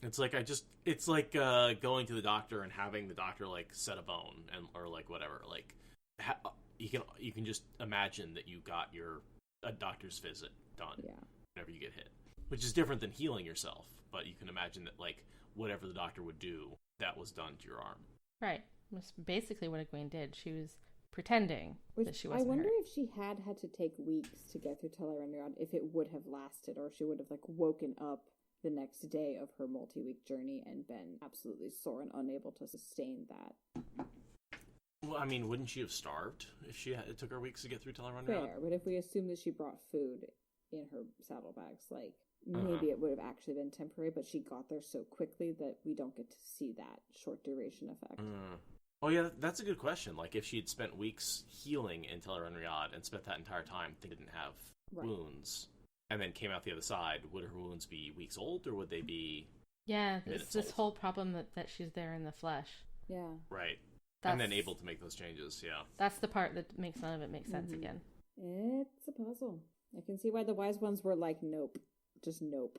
It's like it's like going to the doctor and having the doctor, like, set a bone or like whatever. Like, you can just imagine that you got a doctor's visit done whenever you get hit, which is different than healing yourself. But you can imagine that, like, whatever the doctor would do, that was done to your arm. Right. That's basically what Egwene did. She was pretending that she wasn't I wonder hurt. if she had to take weeks to get through Tel'aran'rhiod, if it would have lasted, or if she would have, like, woken up the next day of her multi-week journey and been absolutely sore and unable to sustain that. Well, I mean, wouldn't she have starved if it took her weeks to get through Tel'aran'rhiod? Fair, but if we assume that she brought food in her saddlebags, like, maybe it would have actually been temporary, but she got there so quickly that we don't get to see that short duration effect. Oh yeah, that's a good question. Like if she had spent weeks healing in Teleron Riyadh and spent that entire time they didn't have wounds, and then came out the other side, would her wounds be weeks old or would they be? Yeah, it's this old? whole problem that she's there in the flesh. Yeah. Right. And then able to make those changes. Yeah. That's the part that makes none of it make sense again. It's a puzzle. I can see why the wise ones were like, nope, just nope.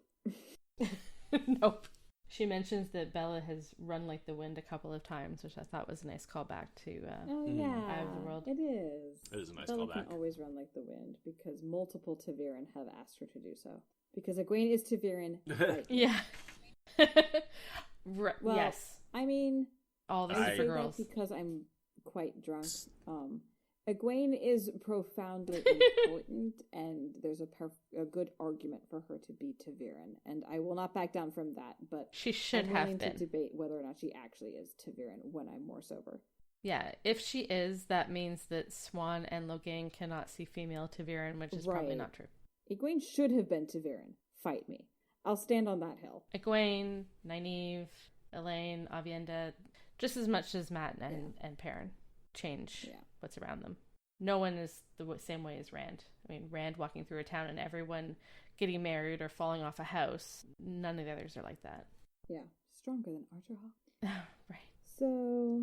Nope. She mentions that Bella has run like the wind a couple of times, which I thought was a nice callback to Eye of the World. It is. It is a nice Bella callback. can always run like the wind because multiple Taviran have asked her to do so. Because Egwene is Taviran. Yeah. Well, yes. I mean, all the I say Supergirls. that because I'm quite drunk. Egwene is profoundly important, and there's a good argument for her to be Taviran, and I will not back down from that. But she should I'm have willing been. to debate whether or not she actually is Taviran when I'm more sober. Yeah, if she is, that means that Swan and Logain cannot see female Taviran, which is probably not true. Egwene should have been Taviran. Fight me. I'll stand on that hill. Egwene, Nynaeve, Elaine, Avienda, just as much as Matt and Perrin change what's around them. No one is the same way as Rand. I mean, Rand walking through a town and everyone getting married or falling off a house. None of the others are like that. Yeah, stronger than Archer Hawk. Right. So,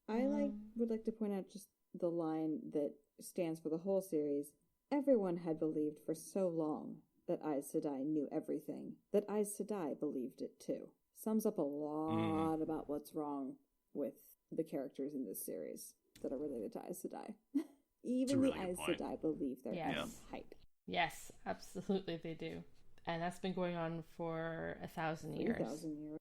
I would like to point out just the line that stands for the whole series. Everyone had believed for so long that Aes Sedai knew everything, that Aes Sedai believed it too. Sums up a lot about what's wrong with the characters in this series that are related to Aes Sedai. Even the Aes Sedai believe their hype. Yes, absolutely they do. And that's been going on for 1,000 years. 3,000 years.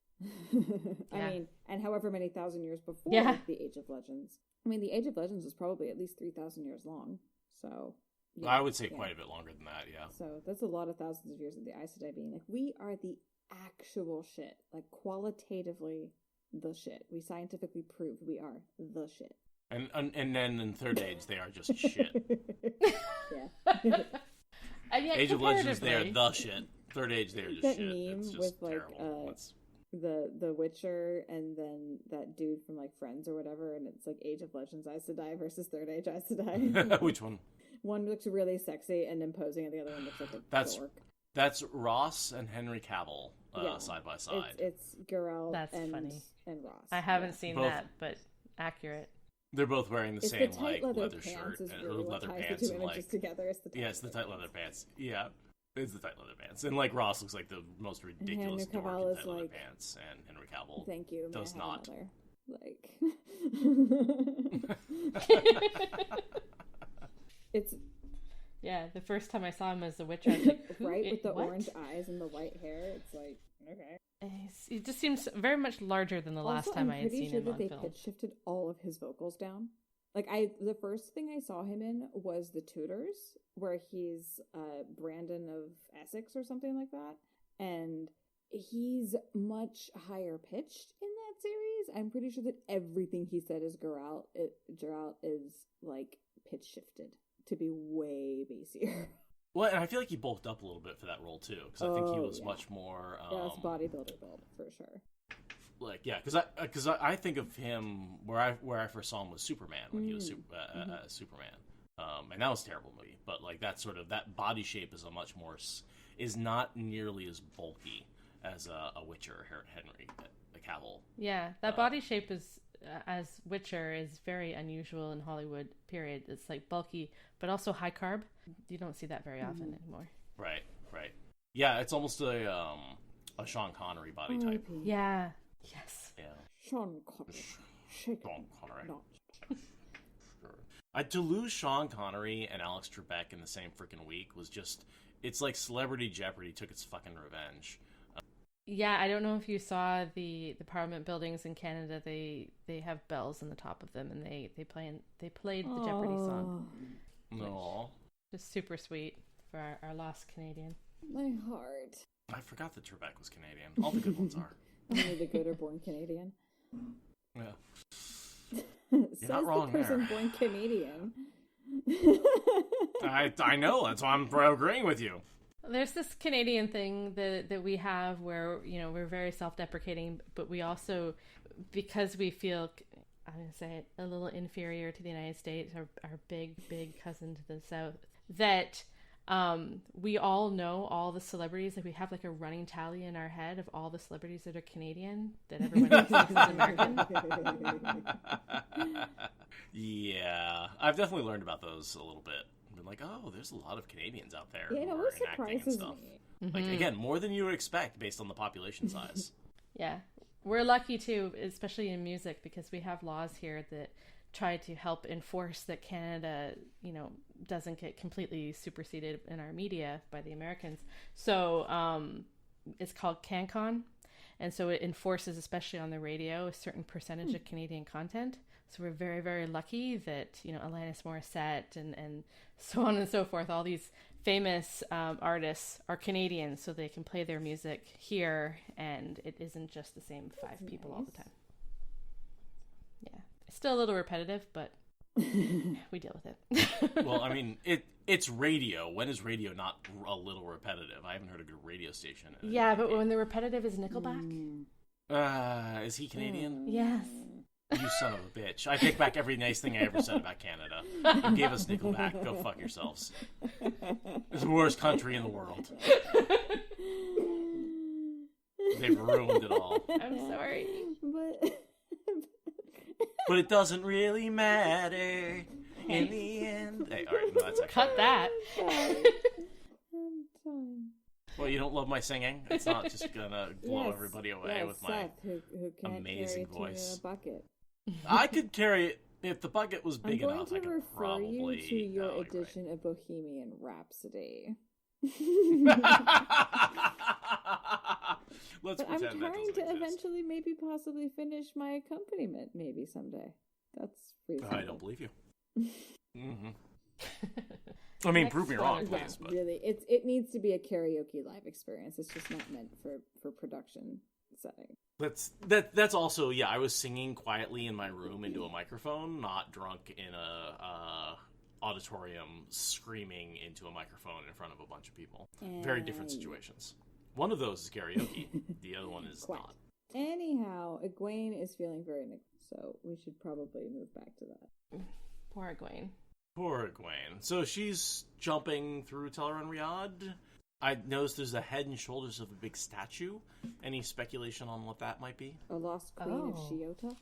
I mean, and however many thousand years before the Age of Legends. I mean, the Age of Legends was probably at least 3,000 years long. So, yeah, I would say quite a bit longer than that, yeah. So that's a lot of thousands of years of the Aes Sedai being like, we are the actual shit. Like, qualitatively, the shit. We scientifically proved we are the shit. And then in Third Age, they are just shit. Yeah. And yet, Age of Legends, they are the shit. Third Age, they are just that shit. Meme it's just with terrible. The Witcher and then that dude from like Friends or whatever, and it's like Age of Legends Aes Sedai versus Third Age Aes Sedai. Which one? One looks really sexy and imposing, and the other one looks like a dork. That's Ross and Henry Cavill side by side. It's Geralt and Ross. I haven't seen that, but accurate. They're both wearing the same like leather pants shirt is and really leather what ties pants the two and images like together. It's the tight leather pants. Yeah, it's the tight leather pants. And like Ross looks like the most ridiculous dork in tight leather pants, and Henry Cavill does not. Like it's the first time I saw him as the Witcher, I was like, right with the orange eyes and the white hair. It's like okay. He just seems very much larger than the last time I had seen him on film. I'm pretty sure that they pitch shifted all of his vocals down. Like the first thing I saw him in was The Tudors, where he's Brandon of Essex or something like that, and he's much higher pitched in that series. I'm pretty sure that everything he said as Geralt is like pitch shifted to be way bassier. Well, and I feel like he bulked up a little bit for that role too, because I think he was much more. That's bodybuilder build for sure. Like because I think of him where I first saw him was Superman when he was Superman, and that was a terrible movie. But like that body shape is not nearly as bulky as a Witcher Henry Cavill. Yeah, that body shape is as Witcher is very unusual in Hollywood. Period. It's like bulky, but also high carb. You don't see that very often anymore. Right. Yeah, it's almost a Sean Connery body type. Yeah. Yes. Yeah. Sean Connery. Sean Connery. To lose Sean Connery and Alex Trebek in the same freaking week was just, it's like Celebrity Jeopardy took its fucking revenge. Yeah, I don't know if you saw the Parliament buildings in Canada. They have bells on the top of them, and they played the Jeopardy song. No. Just super sweet for our lost Canadian. My heart. I forgot that Trebek was Canadian. All the good ones are. Only the good are born Canadian. Yeah. You're not wrong there. Person born Canadian. I know. That's why I'm agreeing with you. There's this Canadian thing that we have where, we're very self-deprecating, but we also, because we feel I'm going to say it, a little inferior to the United States, our big cousin to the south, that we all know all the celebrities. Like we have like a running tally in our head of all the celebrities that are Canadian that everyone thinks is American. Yeah, I've definitely learned about those a little bit. I've been like, oh, there's a lot of Canadians out there. Yeah, who what are enacting and surprises stuff. me. Like again, more than you would expect based on the population size. Yeah, we're lucky too, especially in music, because we have laws here that try to help enforce that Canada, doesn't get completely superseded in our media by the Americans. So it's called CanCon, and so it enforces, especially on the radio, a certain percentage of Canadian content. So we're very, very lucky that, Alanis Morissette and so on and so forth, all these famous artists are Canadian, so they can play their music here, and it isn't just the same five people all the time. Yeah. It's still a little repetitive, but we deal with it. Well, I mean, it's radio. When is radio not a little repetitive? I haven't heard a good radio station. Yeah, but when the repetitive is Nickelback. Is he Canadian? Yes. You son of a bitch. I take back every nice thing I ever said about Canada. You gave us Nickelback. Go fuck yourselves. It's the worst country in the world. They've ruined it all. I'm sorry. But it doesn't really matter in the end. Hey, all right, no, that's actually... Cut that. Well, you don't love my singing? It's not just gonna blow everybody away with my who can't amazing carry voice. To a bucket. I could carry it if the bucket was big enough. I I'm going to could refer probably... you to your you're edition of Bohemian Rhapsody. Let's But I'm pretend that trying doesn't to exist. eventually maybe possibly finish my accompaniment maybe someday. That's reasonable. I don't believe you. Mm-hmm. I mean, prove me wrong, please. But... Really, it needs to be a karaoke live experience. It's just not meant for production setting. That's also, yeah, I was singing quietly in my room into a microphone, not drunk in a auditorium screaming into a microphone in front of a bunch of people. Very different situations. One of those is karaoke. The other one is not. Anyhow, Egwene is feeling very so we should probably move back to that. Poor Egwene. Poor Egwene. So she's jumping through Teleron Riyadh. I noticed there's a head and shoulders of a big statue. Any speculation on what that might be? A lost queen of Shiota?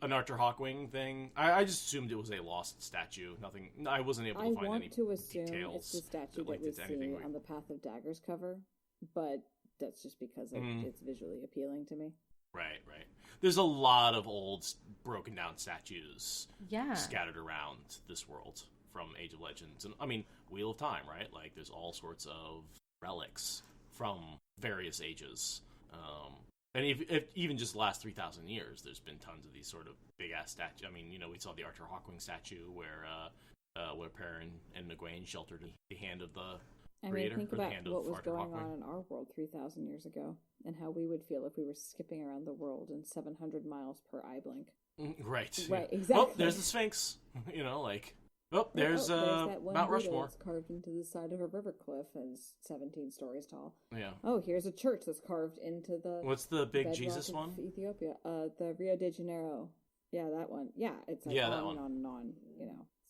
An Archer Hawkwing thing. I just assumed it was a lost statue. Nothing. I wasn't able to find any details. I want to assume it's the statue that we see on the Path of Daggers cover, but that's just because it's visually appealing to me. Right. There's a lot of old, broken down statues scattered around this world from Age of Legends. And I mean, Wheel of Time, right? Like, there's all sorts of relics from various ages. And if even just the last 3,000 years, there's been tons of these sort of big-ass statues. I mean, we saw the Archer Hawkwing statue where Perrin and Egwene sheltered the hand of the creator. Think about what was Archer going Hawkwing. on in our world 3,000 years ago, and how we would feel if we were skipping around the world in 700 miles per eye blink. Right, exactly. Oh, there's the Sphinx. There's that one Mount Buddha Rushmore. that's carved into the side of a river cliff and is 17 stories tall. Yeah. Oh, here's a church that's carved into the... What's the big bedrock Jesus of one? Ethiopia. The Rio de Janeiro. Yeah, that one. Yeah, it's like on and on and on,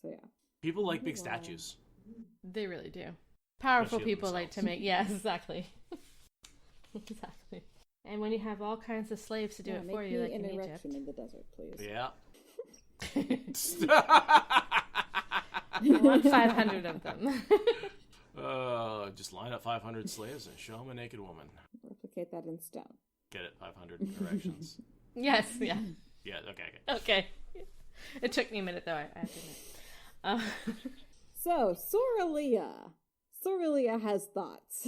So, yeah. People like big statues. They really do. Powerful people like to make... Yeah, exactly. Exactly. And when you have all kinds of slaves to do it for you, like in Egypt. in the desert, please. Yeah. I want 500 of them. Just line up 500 slaves and show them a naked woman. Replicate that in stone. Get it? 500 erections. Yes, yeah. Yeah, okay. Okay. It took me a minute, though, I have to admit. So, Sorilea has thoughts.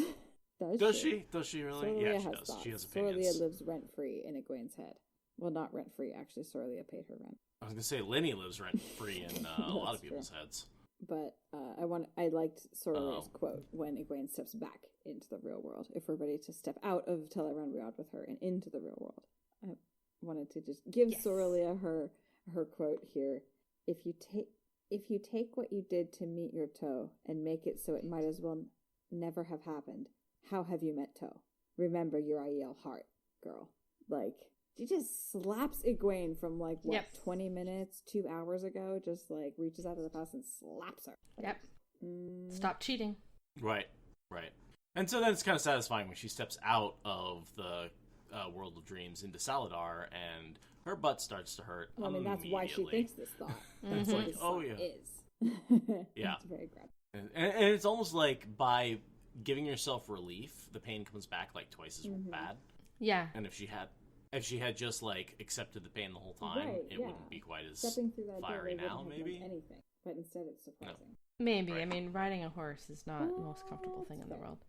Does she? Does she really? Sorilea Yeah, she has does. thoughts. She has opinions. Sorilea lives rent-free in Egwene's head. Well, not rent-free, actually. Sorilea paid her rent. I was going to say, Lenny lives rent-free in a lot of people's heads. But I liked Sorilea's quote when Egwene steps back into the real world. If we're ready to step out of Teleron Riyadh with her and into the real world. I wanted to just give Sorilea her quote here. If you take what you did to meet your toe and make it so it might as well never have happened, how have you met toe? Remember your Aiel heart, girl. Like, She just slaps Egwene from like, what, Yep. 20 minutes, 2 hours ago? Just like reaches out of the past and slaps her. Yep. Stop cheating. Right. And so then it's kind of satisfying when she steps out of the world of dreams into Salidar and her butt starts to hurt. Well, I mean, that's why she thinks this thought. And it's like, oh yeah. Is. Yeah. It's very graphic. And it's almost like by giving yourself relief, the pain comes back like twice as bad. Yeah. And if she had just like accepted the pain the whole time, it wouldn't be quite as Stepping through that fiery door, now, maybe. Anything, but instead it's surprising. Maybe. Right. I mean, riding a horse is not the most comfortable thing in the world.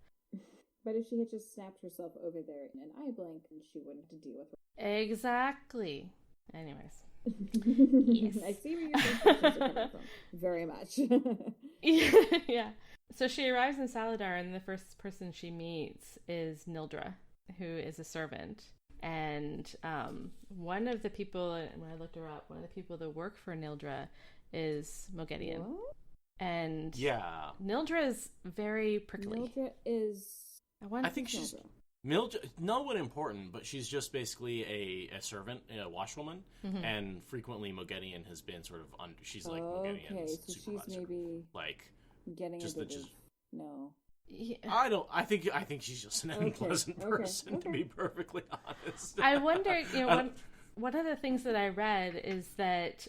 But if she had just snapped herself over there in an eye blink, she wouldn't have to deal with her. Exactly. Anyways. Yes. I see where your frustrations are coming from. Very much. Yeah. So she arrives in Salidar, and the first person she meets is Nildra, who is a servant. And one of the people, when I looked her up, one of the people that work for Nildra is Moghedien. What? And Yeah. Nildra is very prickly. Nildra is... I think she's Mildred, not what important, but she's just basically a servant, a washwoman, and frequently Moghedien has been sort of under. She's like Moghedien's so supervisor. she's maybe like getting just a the bit just. of... No. Yeah. I think she's just an unpleasant person, to be perfectly honest. I wonder, one of the things that I read is that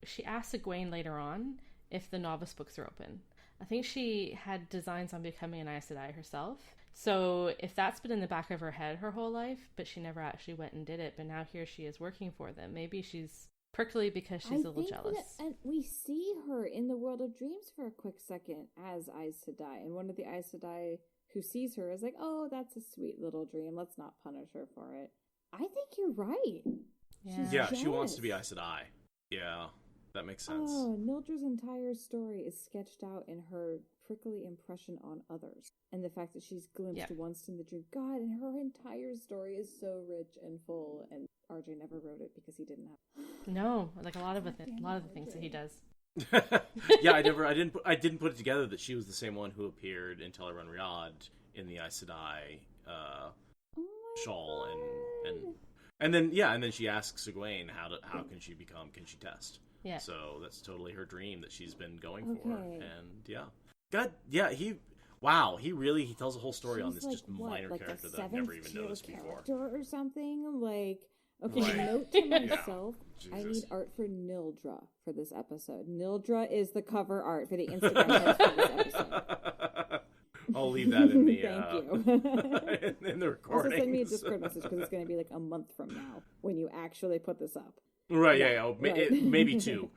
she asked Egwene later on if the novice books are open. I think she had designs on becoming an Aes Sedai herself. So if that's been in the back of her head her whole life, but she never actually went and did it, but now here she is working for them. Maybe she's prickly because she's a little jealous. And we see her in the World of Dreams for a quick second as Aes Sedai, and one of the Aes Sedai who sees her is like, "Oh, that's a sweet little dream. Let's not punish her for it." I think you're right. Yeah, she wants to be Aes Sedai. Yeah, that makes sense. Oh, Nildra's entire story is sketched out in her prickly impression on others, and the fact that she's glimpsed once in the dream. God, and her entire story is so rich and full, and RJ never wrote it because he didn't have. No, like a lot of the things that he does. Yeah, I didn't put it together that she was the same one who appeared in Teleron Riyadh in the Aes Sedai shawl, and then she asks Egwene how can she test? Yeah. So that's totally her dream that she's been going for, and he tells a whole story on this like, just minor like character a that I've never even noticed before. Or something like. Okay, Right. note to myself, I Jesus. need art for Nildra for this episode. Nildra is the cover art for the Instagram post for this episode. I'll leave that in the Thank you. in the Also recording. send me a Discord message because it's going to be like a month from now when you actually put this up. Right, Right. maybe 2.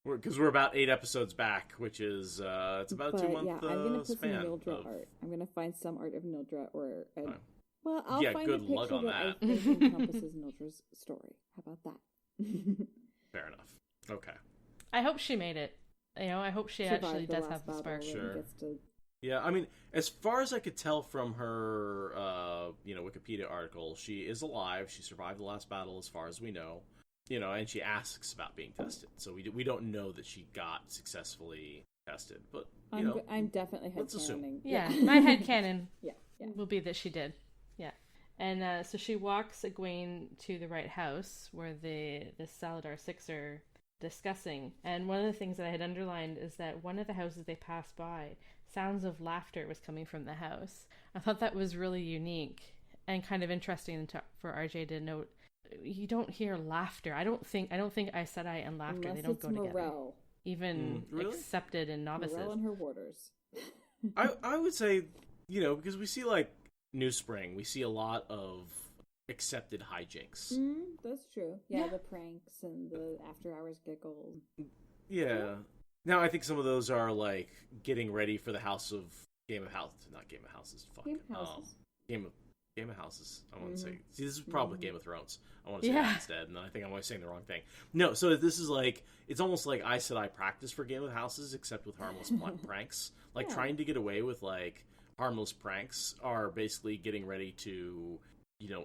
Because we're about 8 episodes back, which is it's about a 2-month I'm going to put span. some Nildra art. I'm going to find some art of Nildra or... Well, I'll Yeah, find good a picture luck on that I that. think encompasses Nildra's story. How about that? Fair enough. Okay. I hope she made it. I hope she actually does have the last spark. battle and Sure. gets to... Yeah, I mean, as far as I could tell from her, Wikipedia article, she is alive. She survived the last battle, as far as we know. And she asks about being tested. So we don't know that she got successfully tested, but I'm definitely let's assume. headcanoning. Yeah, my headcanon Yeah. will be that she did. Yeah. And so she walks Egwene to the right house where the Salidar Six are discussing. And one of the things that I had underlined is that one of the houses they passed by, sounds of laughter was coming from the house. I thought that was really unique and kind of interesting for RJ to note. You don't hear laughter. I don't think Aes Sedai and laughter, Unless they don't it's go together. Morel. Even really? accepted in novices. Morel and her warders. I would say, because we see like New Spring, we see a lot of accepted hijinks. That's true. Yeah, the pranks and the after-hours giggles. Yeah. Now I think some of those are like getting ready for the House of Game of Houses, not Game of Houses. Fuck. Game of Houses. Game of Houses. I want to say. See, this is probably Game of Thrones. I want to say that instead, and I think I'm always saying the wrong thing. No, so this is like it's almost like Aes Sedai practice for Game of Houses, except with harmless pranks. Like trying to get away with like harmless pranks are basically getting ready to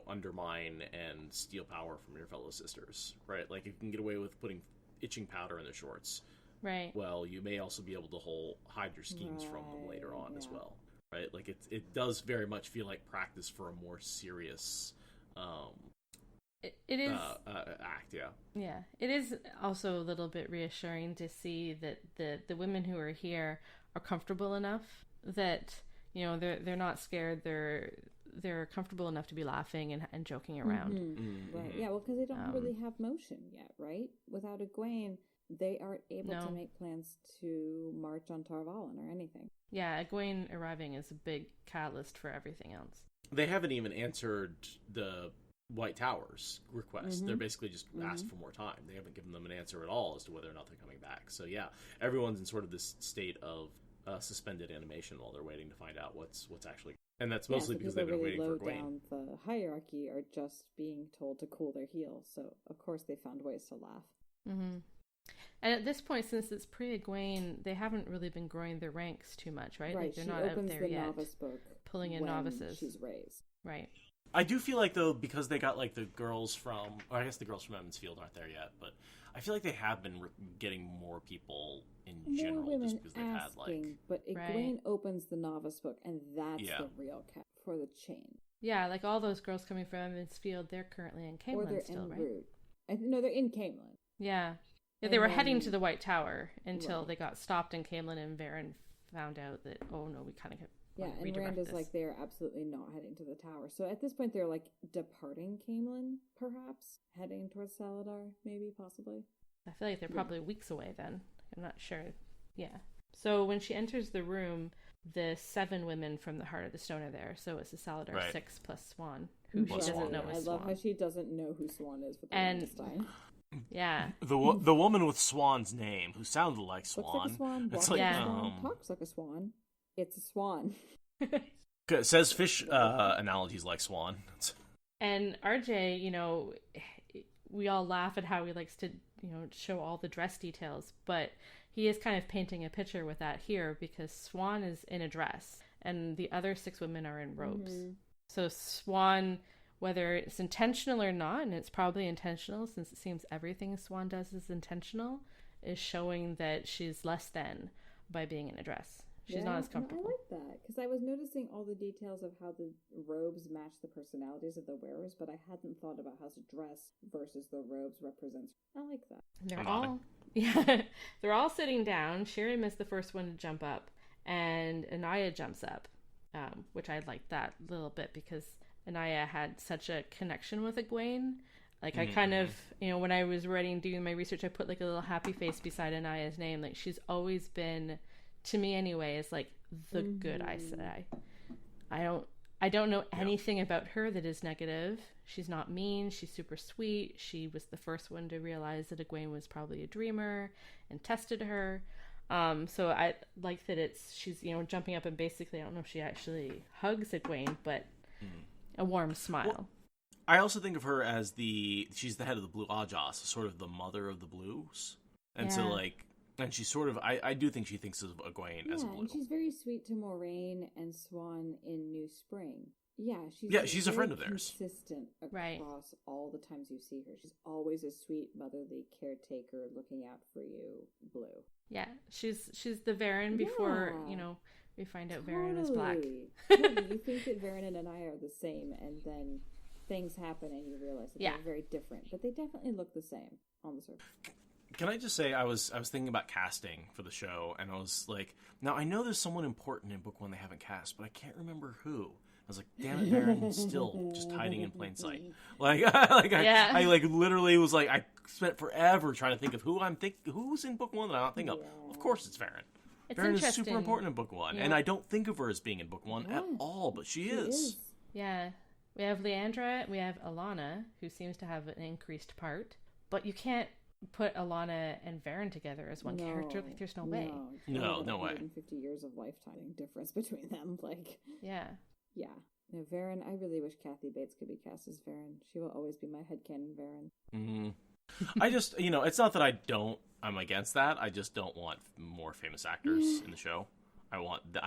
undermine and steal power from your fellow sisters, right? Like you can get away with putting itching powder in their shorts. Right. Well, you may also be able to hide your schemes from them later on as well. right? Like it does very much feel like practice for a more serious it is act. Yeah, it is also a little bit reassuring to see that the women who are here are comfortable enough that, you know, they're not scared. They're comfortable enough to be laughing and joking around. Right. Yeah, well, because they don't really have motion yet, right? Without Egwene, they aren't able to make plans to march on Tarvalin or anything. Yeah, Egwene arriving is a big catalyst for everything else. They haven't even answered the White Tower's request. They're basically just asked for more time. They haven't given them an answer at all as to whether or not they're coming back. So yeah, everyone's in sort of this state of suspended animation while they're waiting to find out what's actually. And that's mostly because they've been really waiting for low Egwene. Down the hierarchy are just being told to cool their heels. So of course they found ways to laugh. Mm-hmm. And at this point, since it's pre-Egwene, they haven't really been growing their ranks too much, right? Like they're not out there yet. Novice book pulling in novices. She's raised. Right. I do feel like, though, because they got, like, the girls from... Or I guess the girls from Evans's Field aren't there yet, but I feel like they have been getting more people in general just because they've had, like... But Egwene opens the novice book, and that's the real cap for the chain. Yeah, like all those girls coming from Evans's Field, they're currently in Camelin or they're still, en right? route. No, they're in Camelin. Yeah. They were heading to the White Tower until they got stopped in Camelin, and Varen found out that, oh no, we kind of... Yeah, and Rand is like, they're absolutely not heading to the tower. So at this point, they're like departing Camelin, perhaps, heading towards Salidar, maybe, possibly. I feel like they're probably weeks away then. I'm not sure. Yeah. So when she enters the room, the 7 women from the Heart of the Stone are there. So it's the Salidar 6 plus Swan, who she doesn't know is Swan. I love how she doesn't know who Swan is for the longest time. Yeah. The woman with Swan's name, who sounded like Swan. Looks like a swan, it's like like, a swan, talks like a swan. It's a swan. It says fish analogies like swan. And RJ, you know, we all laugh at how he likes to, you know, show all the dress details, but he is kind of painting a picture with that here because Swan is in a dress and the other 6 women are in robes. So Swan, whether it's intentional or not, and it's probably intentional since it seems everything Swan does is intentional, is showing that she's less than by being in a dress. She's not as comfortable. I like that because I was noticing all the details of how the robes match the personalities of the wearers, but I hadn't thought about how the dress versus the robes represents. I like that. They're all sitting down. Shiriam is the first one to jump up, and Anaya jumps up, which I liked that a little bit because Anaya had such a connection with Egwene. Like I kind of, you know, when I was doing my research, I put like a little happy face beside Anaya's name. Like she's always been, to me anyway, is like the good Aes Sedai. I don't know anything about her that is negative. She's not mean. She's super sweet. She was the first one to realize that Egwene was probably a dreamer and tested her. So I like that she's, you know, jumping up and basically, I don't know if she actually hugs Egwene, but a warm smile. Well, I also think of her as she's the head of the Blue Ajas, sort of the mother of the Blues. And so like, and she's sort of, I do think she thinks of Egwene as a Blue. And she's very sweet to Moraine and Swan in New Spring. She's a friend of theirs. Consistent across all the times you see her. She's always a sweet motherly caretaker looking out for you, Blue. Yeah, she's the Varen before, you know, we find out Varen is black. You think that Varen and Anaya are the same, and then things happen and you realize that they're very different. But they definitely look the same on the surface. Can I just say, I was thinking about casting for the show, and I was like, now I know there's someone important in book 1 they haven't cast, but I can't remember who. I was like, damn it, Varen, still just hiding in plain sight. I literally was like, I spent forever trying to think of who's in book 1 that I don't think of. Of course it's Varen. Varen is super important in book 1, and I don't think of her as being in book 1 at all, but she is. Yeah. We have Leandra, we have Alana, who seems to have an increased part, but you can't put Alana and Varen together as one character. Like, there's no way. No way. 150 years of lifetime difference between them. Yeah. No, Varen, I really wish Kathy Bates could be cast as Varen. She will always be my headcanon Varen. I just, it's not that I'm against that. I just don't want more famous actors in the show. I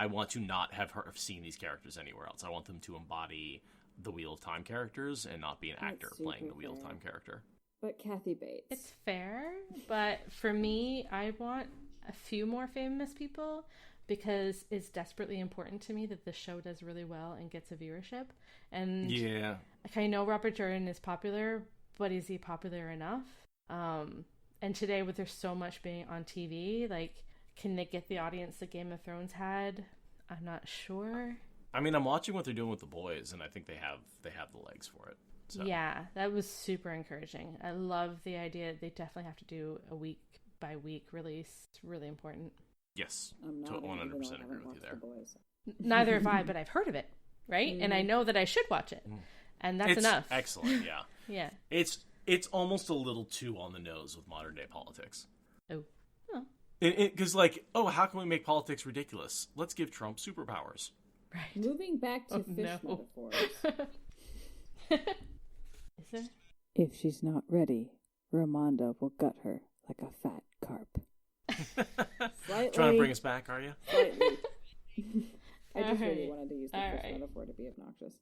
want to not have seen these characters anywhere else. I want them to embody the Wheel of Time characters and not be an actor playing the Wheel of Time character. But Kathy Bates. It's fair, but for me, I want a few more famous people, because it's desperately important to me that the show does really well and gets a viewership. And Yeah. like, I know Robert Jordan is popular, but is he popular enough? And today, with there's so much being on TV, like, can they get the audience that Game of Thrones had? I'm not sure. I mean, I'm watching what they're doing with The Boys, and I think they have the legs for it. So. Yeah, that was super encouraging. I love the idea. They definitely have to do a week by week release. It's really important. Yes, I'm not 100% agree with you there. Neither have I, but I've heard of it, right? And I know that I should watch it, and that's enough. Excellent, yeah. Yeah. It's almost a little too on the nose with modern day politics. Oh. Because, like, how can we make politics ridiculous? Let's give Trump superpowers. Right. Moving back to fish metaphors. Is there? If she's not ready, Ramonda will gut her like a fat carp. Slightly. Trying to bring us back, are you? Slightly. I just All really right. wanted to use the All fish right. metaphor to be obnoxious.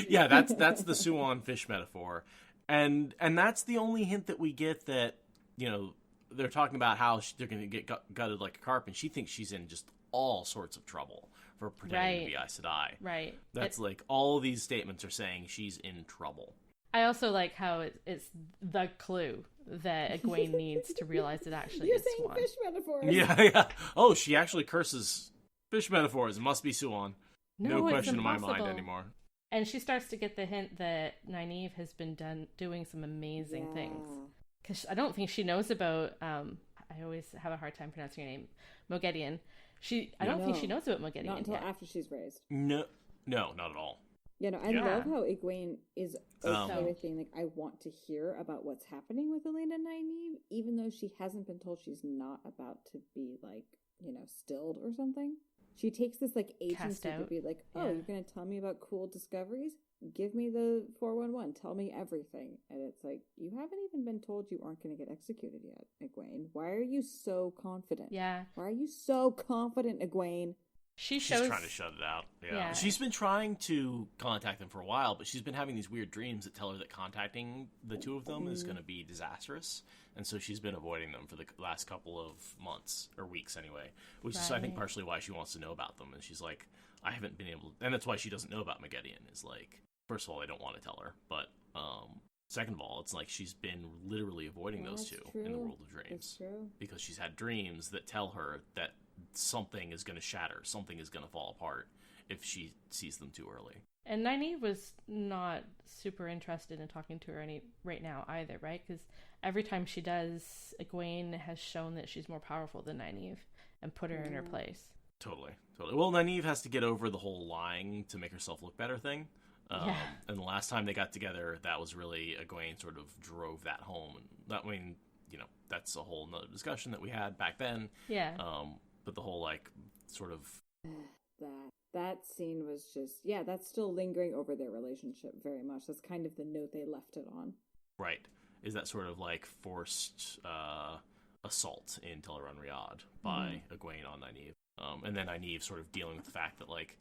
Yeah, that's the Suan fish metaphor, and that's the only hint that we get that, you know, they're talking about how they're going to get gutted like a carp, and she thinks she's in just all sorts of trouble for pretending to be Aes Sedai. Right. That's like all of these statements are saying she's in trouble. I also like how it's the clue that Egwene needs to realize it actually You're is saying Swan. fish metaphors. Yeah. Oh, she actually curses fish metaphors. It must be Suan. No it's question in my mind impossible. anymore. And she starts to get the hint that Nynaeve has been doing some amazing things. Because I don't think she knows about, I always have a hard time pronouncing her name, Moghedien. I don't think she knows about Moghedien Not until yet. after she's raised. No, not at all. Yeah, no, I Yeah. love how Egwene is okay Um, with being like, I want to hear about what's happening with Elena and Nynaeve, even though she hasn't been told she's not about to be, like, you know, stilled or something. She takes this, like, agency to be like, oh, Yeah. you're going to tell me about cool discoveries? Give me the 411. Tell me everything. And it's like, you haven't even been told you aren't going to get executed yet, Egwene. Why are you so confident? Yeah. Why are you so confident, Egwene? She's trying to shut it out. Yeah. She's been trying to contact them for a while, but she's been having these weird dreams that tell her that contacting the two of them is going to be disastrous. And so she's been avoiding them for the last couple of months, or weeks anyway, which is, I think, partially why she wants to know about them. And she's like, I haven't been able to, and that's why she doesn't know about Moghedien, is like, first of all, I don't want to tell her, but second of all, it's like she's been literally avoiding those two in the world of dreams. Because she's had dreams that tell her that something is going to shatter, something is going to fall apart if she sees them too early. And Nynaeve was not super interested in talking to her right now either, right? Because every time she does, Egwene has shown that she's more powerful than Nynaeve and put her in her place. Totally. Well, Nynaeve has to get over the whole lying to make herself look better thing. And the last time they got together, that was really, Egwene sort of drove that home. And that, I mean, you know, that's a whole nother discussion that we had back then. Yeah. But the whole, like, sort of... That scene was just, that's still lingering over their relationship very much. That's kind of the note they left it on. Right. Is that sort of, like, forced assault in Teleron Riyadh by Egwene on Nynaeve. And then Nynaeve sort of dealing with the fact that, like,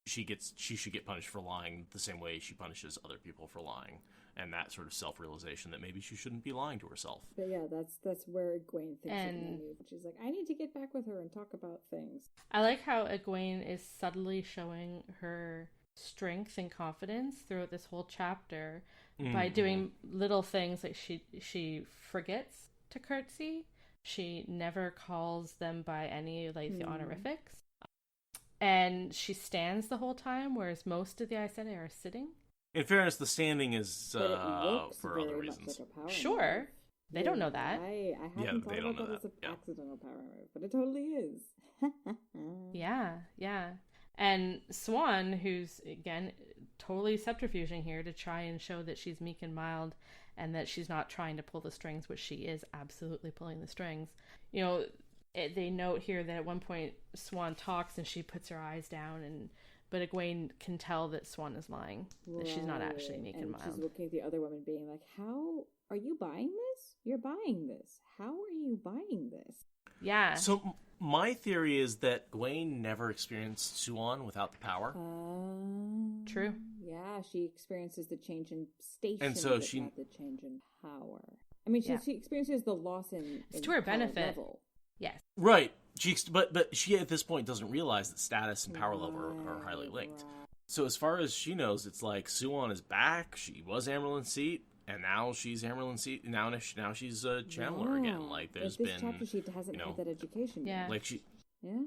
she should get punished for lying the same way she punishes other people for lying. And that sort of self-realization that maybe she shouldn't be lying to herself. But yeah, that's where Egwene thinks of Nynaeve. She's like, I need to get back with her and talk about things. I like how Egwene is subtly showing her strength and confidence throughout this whole chapter by doing little things like she forgets to curtsy. She never calls them by any, like, the honorifics. And she stands the whole time, whereas most of the Aes Sedai are sitting. In fairness, the standing is for other reasons. Like sure. They don't know that. I hadn't thought about that as an accidental power move, but it totally is. Yeah. And Swan, who's, again, totally subterfuging here to try and show that she's meek and mild and that she's not trying to pull the strings, which she is absolutely pulling the strings. You know, they note here that at one point Swan talks and she puts her eyes down, but Egwene can tell that Swan is lying, that she's not actually meek and mild. She's looking at the other woman being like, how are you buying this? You're buying this. How are you buying this? Yeah. So my theory is that Egwene never experienced Suan without the power. True. Yeah, she experiences the change in station, and so but not the change in power. I mean, she experiences the loss in it's to her benefit. Level. Yes. Right. But she at this point doesn't realize that status and power level are highly linked. So as far as she knows, it's like Suwon is back. She was Amarylline Seat, and now she's Amarylline Seat. And now she's a channeler again. Like there's this been chapter sheet hasn't had that education. Yeah. Yet. like she. Yeah.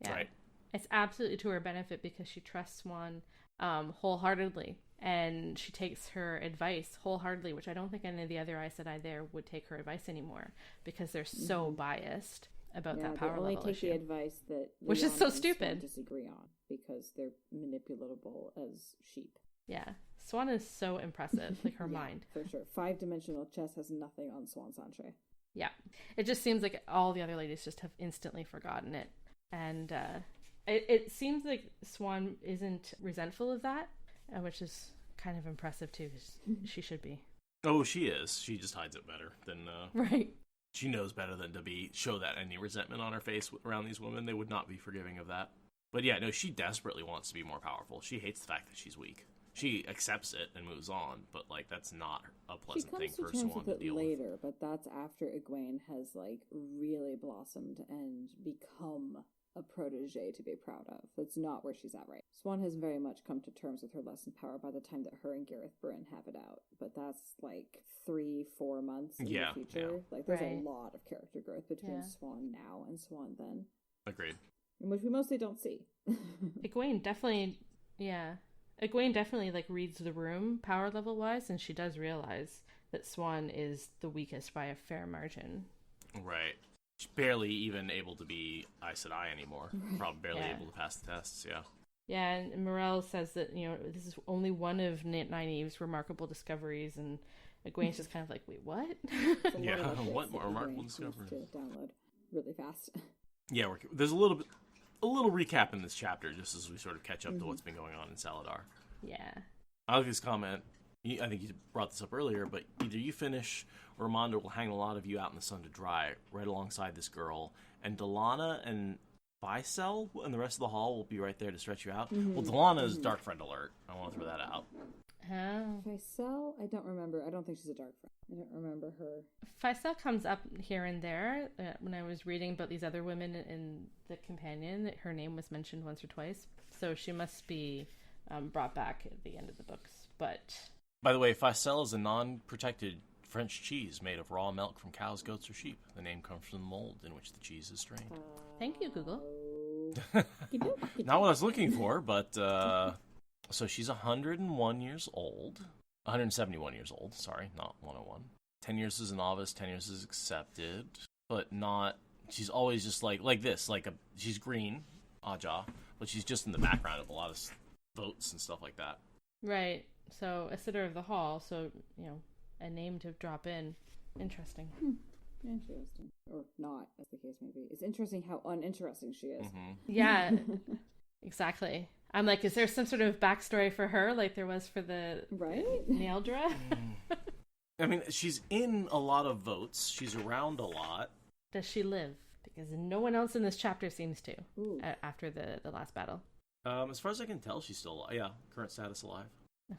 Right. It's absolutely to her benefit because she trusts Swan wholeheartedly, and she takes her advice wholeheartedly, which I don't think any of the other Aes Sedai there would take her advice anymore because they're so biased about that power level issue. They only take the advice that which is so stupid. Disagree on because they're manipulatable as sheep. Yeah, Swan is so impressive, like her mind. For sure. 5-dimensional chess has nothing on Swan Sanche. Yeah, it just seems like all the other ladies just have instantly forgotten it, and it seems like Swan isn't resentful of that, which is kind of impressive too. She should be. Oh, she is. She just hides it better than right. She knows better than to show that any resentment on her face around these women. They would not be forgiving of that. But yeah, no, she desperately wants to be more powerful. She hates the fact that she's weak. She accepts it and moves on, but like that's not a pleasant thing for Swan to deal with. She comes to terms with it later, but that's after Egwene has like really blossomed and become a protege to be proud of. That's not where she's at right. Swan has very much come to terms with her lessened power by the time that her and Gareth Bryn have it out. But that's like 3-4 months in the future. Yeah. Like there's a lot of character growth between Swan now and Swan then. Agreed. Which we mostly don't see. Egwene definitely like reads the room power level wise, and she does realize that Swan is the weakest by a fair margin. Right. She's barely even able to be Aes Sedai anymore. Probably barely able to pass the tests, yeah. Yeah, and Morel says that, this is only one of Nynaeve's remarkable discoveries, and Egwene's just kind of like, wait, what? Yeah, what remarkable discovery? To download really fast. Yeah, there's a little recap in this chapter, just as we sort of catch up to what's been going on in Salidar. Yeah. I like this comment. I think you brought this up earlier, but either you finish or Ramonda will hang a lot of you out in the sun to dry right alongside this girl, and Delana and Vicel and the rest of the hall will be right there to stretch you out. Well, Delana is Dark Friend alert. I want to throw that out. Oh. Vicel? I don't remember. I don't think she's a Dark Friend. I don't remember her. Vicel comes up here and there. When I was reading about these other women in the Companion, her name was mentioned once or twice. So she must be brought back at the end of the books. But by the way, Vicel is a non-protected French cheese made of raw milk from cows, goats, or sheep. The name comes from the mold in which the cheese is strained. Thank you, Google. Not what I was looking for, but so she's 101 years old. 171 years old, sorry, not 101. 10 years as a novice, 10 years as accepted, but not... She's always just like this, she's green, Aja, but she's just in the background of a lot of votes and stuff like that. Right. So, a sitter of the hall, so, a name to drop in. Interesting. Interesting. Or not, as the case may be. It's interesting how uninteresting she is. Yeah, exactly. I'm like, is there some sort of backstory for her, like there was for the Nealdra? I mean, she's in a lot of votes. She's around a lot. Does she live? Because no one else in this chapter seems to, after the last battle. As far as I can tell, she's still alive. Yeah, current status alive.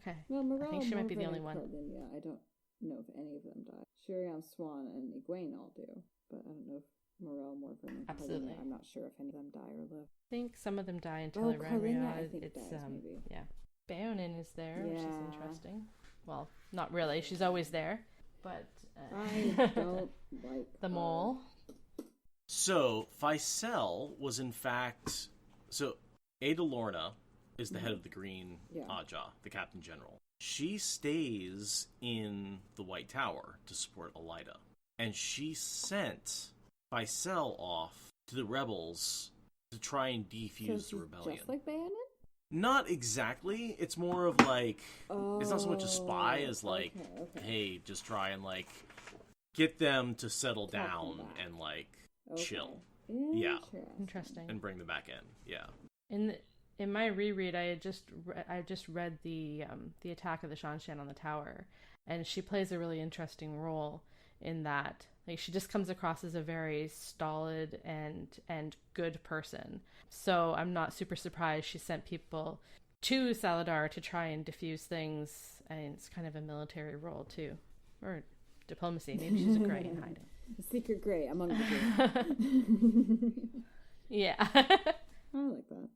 Okay. Well, Morel, I think she might be the only one. I don't know if any of them died. Shiriam, Swan, and Egwene all do, but I don't know if Morel, Morven, and Carlina, I'm not sure if any of them die or live. I think some of them die until Carlina, I think it's dies, maybe. Yeah. Baonin is there, which is interesting. Well, not really. She's always there, but I don't like the mole. So Vicel was in fact Ada Lorna is the head of the Green Aja, the Captain General. She stays in the White Tower to support Elida, and she sent Vicel off to the rebels to try and defuse the rebellion. Just like Bayonet? Not exactly. It's more of like it's not so much a spy as like, hey, just try and like get them to settle down and like chill. Yeah, interesting. And bring them back in. Yeah. In my reread, I just read the attack of the Shanshan on the tower, and she plays a really interesting role in that. Like, she just comes across as a very stolid and good person. So I'm not super surprised she sent people to Salidar to try and diffuse things. And it's kind of a military role too, or diplomacy. Maybe she's great in hiding. The secret gray among the green. Yeah. I like that.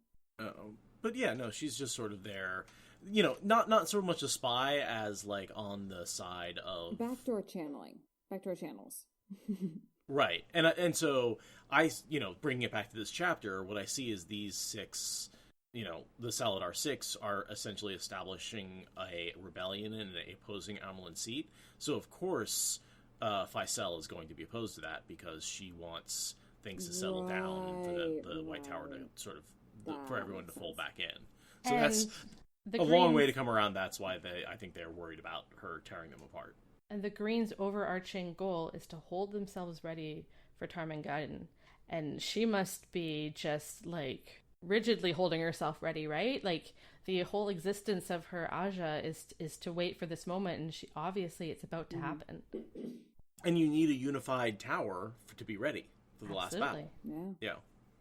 But yeah, no, she's just sort of there, you know, not so much a spy as like on the side of Backdoor channels. right. And so I, you know, bringing it back to this chapter, what I see is these 6, you know, the Salidar 6 are essentially establishing a rebellion and a opposing Amelin seat. So of course, Faisal is going to be opposed to that because she wants things to settle down and for the White Tower to sort of for everyone to fold back in. So And that's a long way to come around. That's why I think they're worried about her tearing them apart. And the Greens' overarching goal is to hold themselves ready for Tarmangadan. And she must be just, like, rigidly holding herself ready, right? Like, the whole existence of her Aja is to wait for this moment, and obviously it's about to happen. And you need a unified tower to be ready for the last Absolutely. battle. Yeah.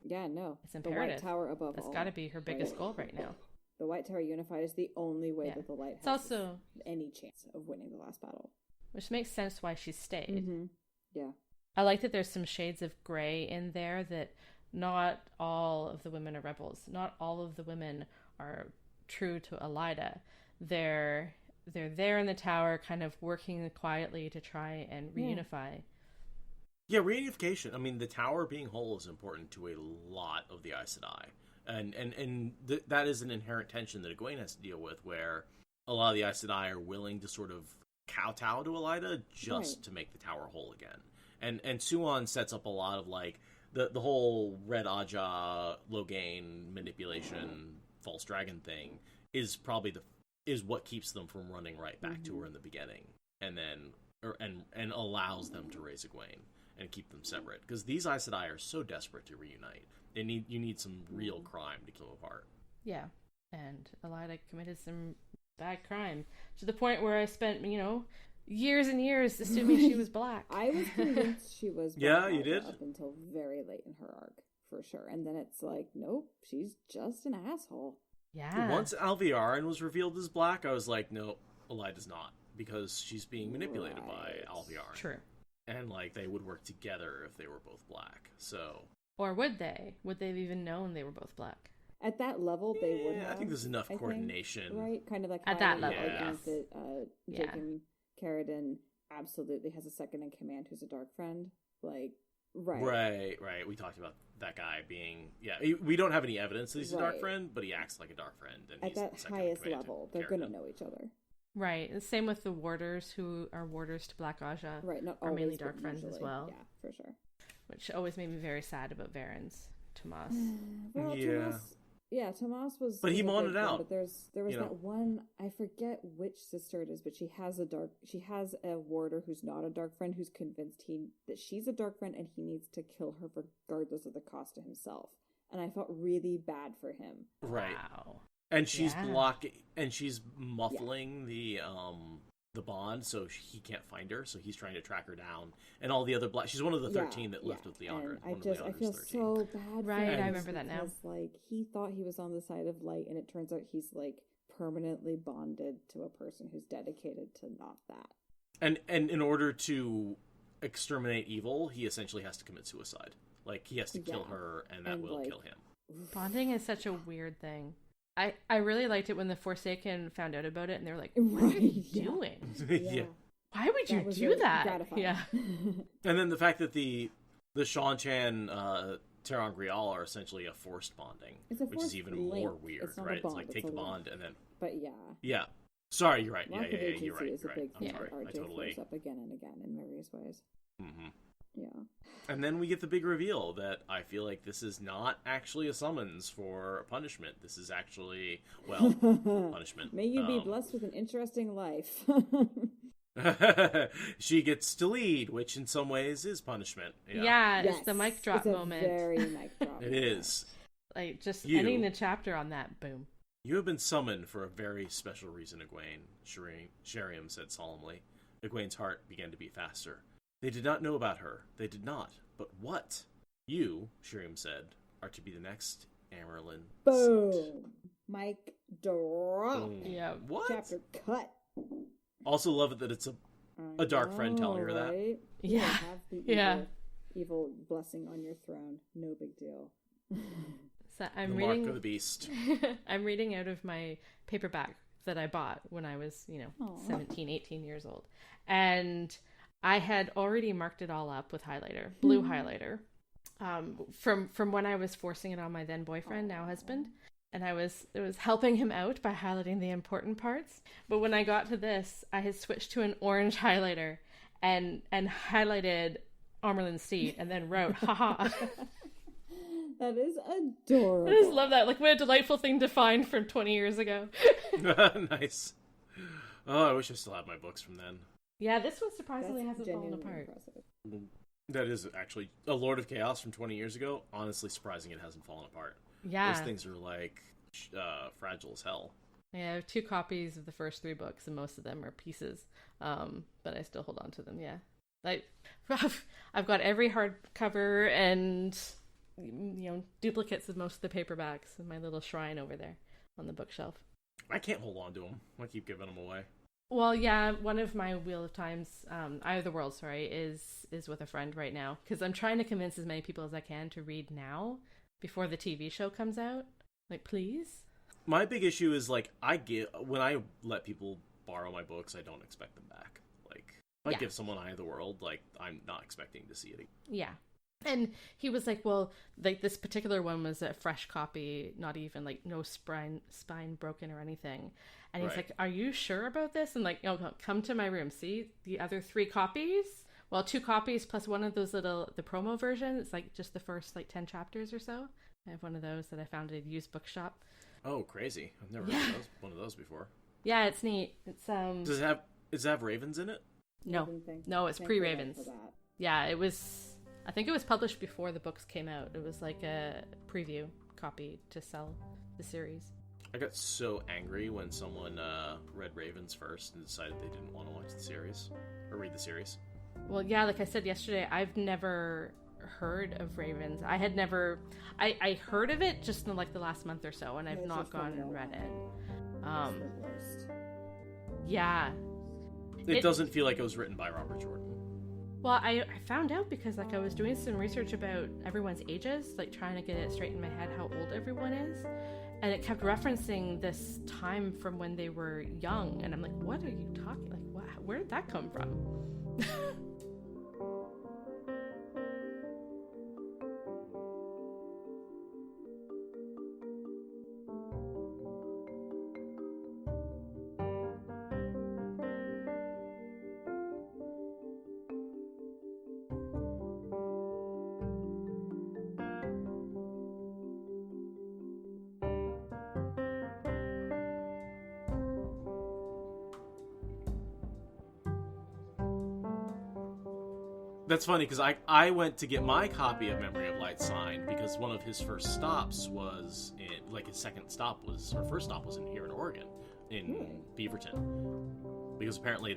Yeah, no. It's imperative. The White Tower above That's all. got to be her biggest goal right now. The White Tower unified is the only way that the Light has also any chance of winning the last battle. Which makes sense why she stayed. Mm-hmm. Yeah. I like that there's some shades of gray in there, that not all of the women are rebels. Not all of the women are true to Elida. They're there in the tower kind of working quietly to try and reunify. Yeah, reunification. I mean, the tower being whole is important to a lot of the Aes Sedai. And that is an inherent tension that Egwene has to deal with, where a lot of the Aes Sedai are willing to sort of kowtow to Elida just to make the tower whole again. And Suan sets up a lot of, like, the whole Red Aja, Logain manipulation, false dragon thing is probably is what keeps them from running right back to her in the beginning, and then and allows them to raise Egwene and keep them separate, because these Aes Sedai are so desperate to reunite. You need some real crime to kill them apart. Yeah, and Elida committed some bad crime to the point where I spent, years and years assuming she was black. I was convinced she was black. Yeah, you did? Up until very late in her arc, for sure. And then it's like, nope, she's just an asshole. Yeah. Once Alviarin was revealed as black, I was like, no, Elida's not, because she's being manipulated by Alviarin. True. And, like, they would work together if they were both black. So, or would they? Would they have even known they were both black? At that level, they would have. I think there's enough coordination. Right? Kind of like at that level, that Jacob Carradine absolutely has a second in command who's a dark friend. Like, right. We talked about that guy being, we don't have any evidence that he's a dark friend, but he acts like a dark friend. And at that highest level, they're going to know each other. Right. The same with the warders who are warders to Black Aja. Right. Not are always, mainly dark friends as well. Yeah, for sure. Which always made me very sad about Varen's Tomas. Well, Tomas was. But he moanted out. But there was that one. I forget which sister it is, but she has a warder who's not a dark friend, who's convinced that she's a dark friend and he needs to kill her regardless of the cost to himself. And I felt really bad for him. Right. Wow. And she's blocking, and she's muffling the bond, so he can't find her. So he's trying to track her down, and all the other she's one of the 13 that lived with Leandra. I feel 13. So bad. Right, for him I remember that now. Because, like, he thought he was on the side of light, and it turns out he's like permanently bonded to a person who's dedicated to not that. And in order to exterminate evil, he essentially has to commit suicide. Like, he has to kill her, and that will kill him. Bonding is such a weird thing. I really liked it when the Forsaken found out about it, and they were like, what are you doing? Yeah. Why would you do that? Gratifying. Yeah. And then the fact that the Shan-Chan Terran Grial are essentially a forced bonding, which is even more weird, right? It's like, take the bond and then... But yeah. Yeah. Sorry, you're right. Lack of agency you're right. is a big thing sorry. that RJ throws up again and again in various ways. Mm-hmm. Yeah. And then we get the big reveal that I feel like this is not actually a summons for a punishment. This is actually, punishment. May you be blessed with an interesting life. She gets to lead, which in some ways is punishment. Yeah, it's the mic drop moment. It's a very mic drop. It is. Like, just ending the chapter on that, boom. You have been summoned for a very special reason, Egwene, Sheriam said solemnly. Egwene's heart began to beat faster. They did not know about her. They did not. But what? You, Sheriam said, are to be the next Amerlin. Boom. Mic drop. Yeah. What? Chapter cut. Also love it that it's a dark friend telling her that. Yeah, have the Yeah. evil blessing on your throne. No big deal. So I'm The reading Mark of the Beast. I'm reading out of my paperback that I bought when I was, Aw. 17, 18 years old. And I had already marked it all up with highlighter, blue highlighter, from when I was forcing it on my then boyfriend, now husband. And it was helping him out by highlighting the important parts. But when I got to this, I had switched to an orange highlighter and highlighted Amerlin Steed and then wrote, haha. That is adorable. I just love that. Like, what a delightful thing to find from 20 years ago. Nice. Oh, I wish I still had my books from then. Yeah, this one surprisingly That's hasn't fallen genuinely apart. impressive. That is actually a Lord of Chaos from 20 years ago. Honestly, surprising it hasn't fallen apart. Yeah. Those things are like fragile as hell. Yeah, I have 2 copies of the first 3 books, and most of them are pieces. But I still hold on to them, yeah. I've got every hardcover and, duplicates of most of the paperbacks in my little shrine over there on the bookshelf. I can't hold on to them. I keep giving them away. Well, yeah, one of my Wheel of Times, Eye of the World, is with a friend right now. Because I'm trying to convince as many people as I can to read now before the TV show comes out. Like, please? My big issue is, like, when I let people borrow my books, I don't expect them back. Like, if I give someone Eye of the World, like, I'm not expecting to see it again. Yeah. And he was like, well, like, this particular one was a fresh copy, not even, like, no spine broken or anything. And he's like, are you sure about this? And like, come to my room. See the other 3 copies? Well, 2 copies plus one of those the promo version. It's like just the first, like, 10 chapters or so. I have one of those that I found at a used bookshop. Oh, crazy. I've never heard of one of those before. Yeah, it's neat. It's Does it have ravens in it? No, it's pre-Ravens. Yeah, it was. I think it was published before the books came out. It was like a preview copy to sell the series. I got so angry when someone read Ravens first and decided they didn't want to watch the series or read the series. Well, yeah, like I said yesterday, I've never heard of Ravens. I had never. I heard of it just in like the last month or so, and I've not gone and read it. Yeah. It doesn't feel like it was written by Robert Jordan. Well, I found out because like I was doing some research about everyone's ages, like trying to get it straight in my head how old everyone is, and it kept referencing this time from when they were young, and I'm like, what are you talking? Like, where did that come from? That's funny because I went to get my copy of Memory of Light signed because one of his first stops was in, like his first stop was in here in Oregon, in Beaverton, because apparently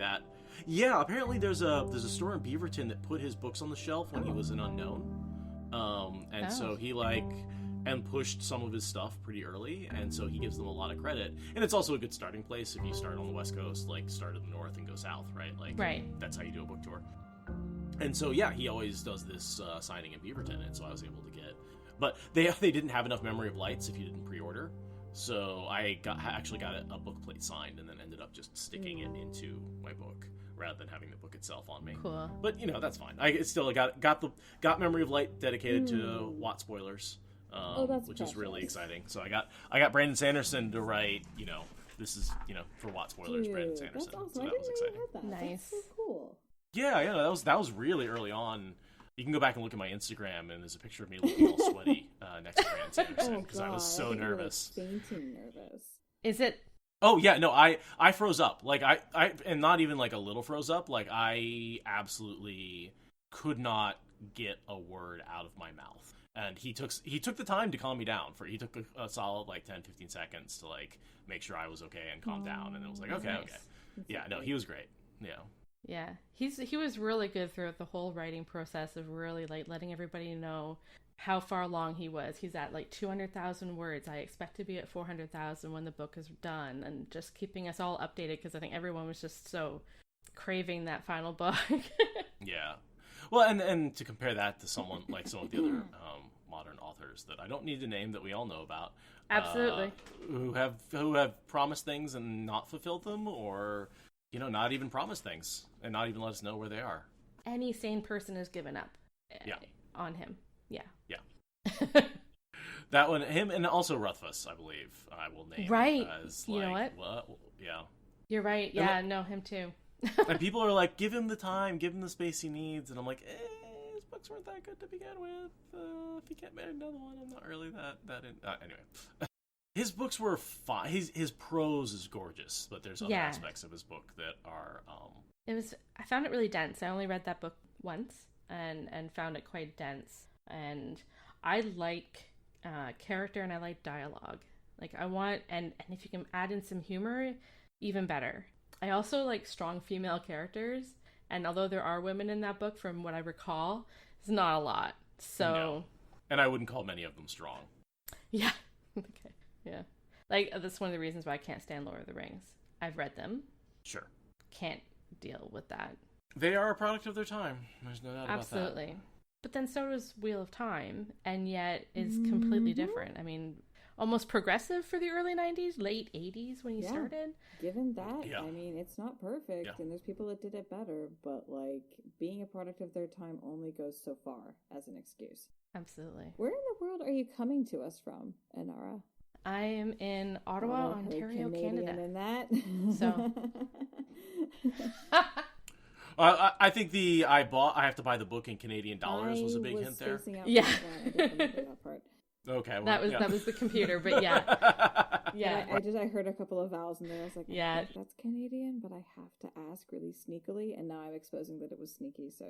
there's a store in Beaverton that put his books on the shelf when he was an unknown, so he pushed some of his stuff pretty early, and so he gives them a lot of credit, and it's also a good starting place if you start on the West Coast, like start in the North and go south, right? Like that's how you do a book tour. And so, yeah, he always does this signing in Beaverton, and so I was able to get... But they didn't have enough Memory of Lights if you didn't pre-order, so I actually got a book plate signed and then ended up just sticking it into my book rather than having the book itself on me. Cool. But, that's fine. I still got Memory of Light dedicated to Watt spoilers, which is really exciting. So I got Brandon Sanderson to write, this is, for Watt spoilers, Brandon Sanderson. That's awesome. So I that didn't was know exciting. you had that. Nice. That's so cool. Yeah, that was really early on. You can go back and look at my Instagram, and there's a picture of me looking all sweaty next to Brandon Sanderson because I was so nervous. Fainting nervous. Is it? Oh yeah, no, I froze up. Like I and not even like a little froze up. Like I absolutely could not get a word out of my mouth. And he took the time to calm me down. He took a solid like 10-15 seconds to like make sure I was okay and calm down. And it was like okay. Yeah, no, he was great. Yeah. Yeah, he was really good throughout the whole writing process of really like letting everybody know how far along he was. He's at like 200,000 words. I expect to be at 400,000 when the book is done, and just keeping us all updated because I think everyone was just so craving that final book. Yeah. Well, and to compare that to someone like some of the other modern authors that I don't need to name that we all know about, Absolutely, who have promised things and not fulfilled them, or not even promised things and not even let us know where they are. any sane person has given up. Yeah. On him. Yeah. That one, him, and also Rothfuss, I believe I will name. Right. As, you know what? Yeah. You're right. Yeah, no, him too. And people are like, give him the time, give him the space he needs, and I'm like, his books weren't that good to begin with. If he can't make another one, I'm not really that in. Anyway, his books were fine. His prose is gorgeous, but there's other aspects of his book that are. I found it really dense. I only read that book once and found it quite dense. And I like character and I like dialogue. Like I want, and if you can add in some humor, even better. I also like strong female characters, and although there are women in that book, from what I recall, it's not a lot. So, no. And I wouldn't call many of them strong. Yeah. Okay. Yeah. Like that's one of the reasons why I can't stand Lord of the Rings. I've read them. Sure. Can't deal with that. They are a product of their time. There's no doubt about that. Absolutely. But then so does Wheel of Time, and yet is completely different. I mean, almost progressive for the early 90s, late 80s when you started. Given that, I mean, it's not perfect, and there's people that did it better, but, like, being a product of their time only goes so far as an excuse. Absolutely. Where in the world are you coming to us from, Inara? I am in Ottawa, Ontario, Canada. In that. So... I think I have to buy the book in Canadian dollars was a big hint there. Yeah. Okay. Well, that was the computer, but yeah. Yeah. I heard a couple of vowels and then I was like, yeah, that's Canadian, but I have to ask really sneakily, and now I'm exposing that it was sneaky, so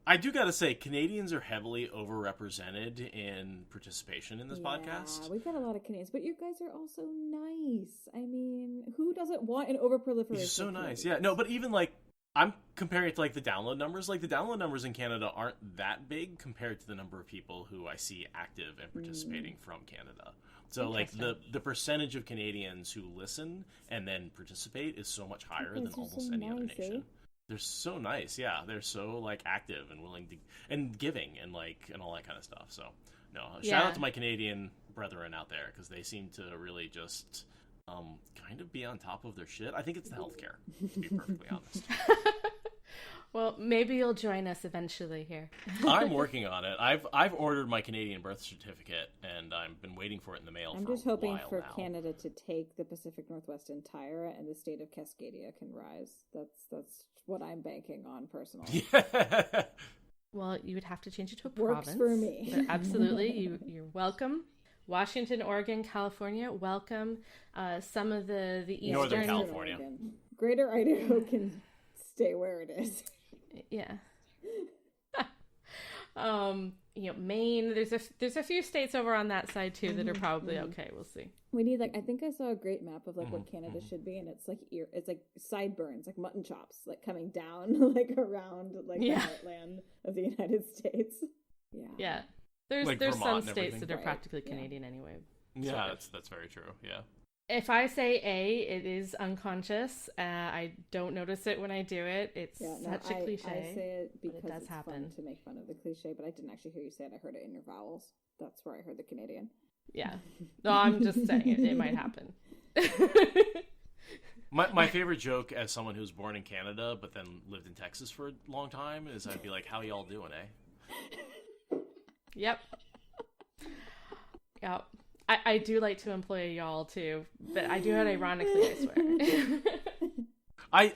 I do gotta say, Canadians are heavily overrepresented in participation in this podcast. We've got a lot of Canadians, but you guys are also nice. I mean, who doesn't want an overproliferation? You're so nice. Yeah. No, but even like, I'm comparing it to like the download numbers. Like the download numbers in Canada aren't that big compared to the number of people who I see active and participating from Canada. So like the percentage of Canadians who listen and then participate is so much higher than almost any other nation. They're so nice. Yeah, they're so like active and willing to and giving and like and all that kind of stuff. So no, shout out to my Canadian brethren out there because they seem to really just kind of be on top of their shit. I think it's the healthcare, to be perfectly honest. Well, maybe you'll join us eventually here. I'm working on it. I've ordered my Canadian birth certificate, and I've been waiting for it in the mail. I'm just hoping for Canada to take the Pacific Northwest entire, and the state of Cascadia can rise. That's what I'm banking on personally. Yeah. Well, you would have to change it to a province. Works for me. But absolutely, you're welcome. Washington, Oregon, California, welcome. Some of the eastern... Northern California. Greater Idaho can stay where it is. Yeah. Maine, there's a few states over on that side too that are probably okay. We'll see. We need I think I saw a great map of what Canada should be, and it's like sideburns, like mutton chops, like coming down like around the heartland of the United States. Yeah. Yeah. There's Vermont some states that are practically Canadian anyway. Yeah, that's very true. Yeah. If I say A, it is unconscious. I don't notice it when I do it. It's such a cliche. I say it because it does it's happen. Fun to make fun of the cliche, but I didn't actually hear you say it. I heard it in your vowels. That's where I heard the Canadian. Yeah. No, I'm just saying it. It might happen. My favorite joke as someone who's born in Canada but then lived in Texas for a long time is I'd be like, how y'all doing, eh? Yep. Yep. I do like to employ a y'all too, but I do it ironically, I swear.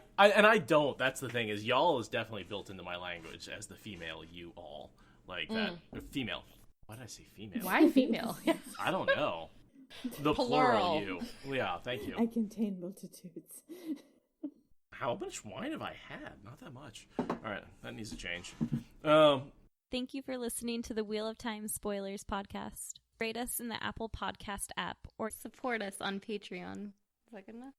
I don't. That's the thing, is y'all is definitely built into my language as the female you all. Like that. Female. Why did I say female? Why female? I don't know. The plural you. Yeah, thank you. I contain multitudes. How much wine have I had? Not that much. Alright, that needs to change. Thank you for listening to the Wheel of Time Spoilers podcast. Rate us in the Apple Podcast app or support us on Patreon. Is that good enough?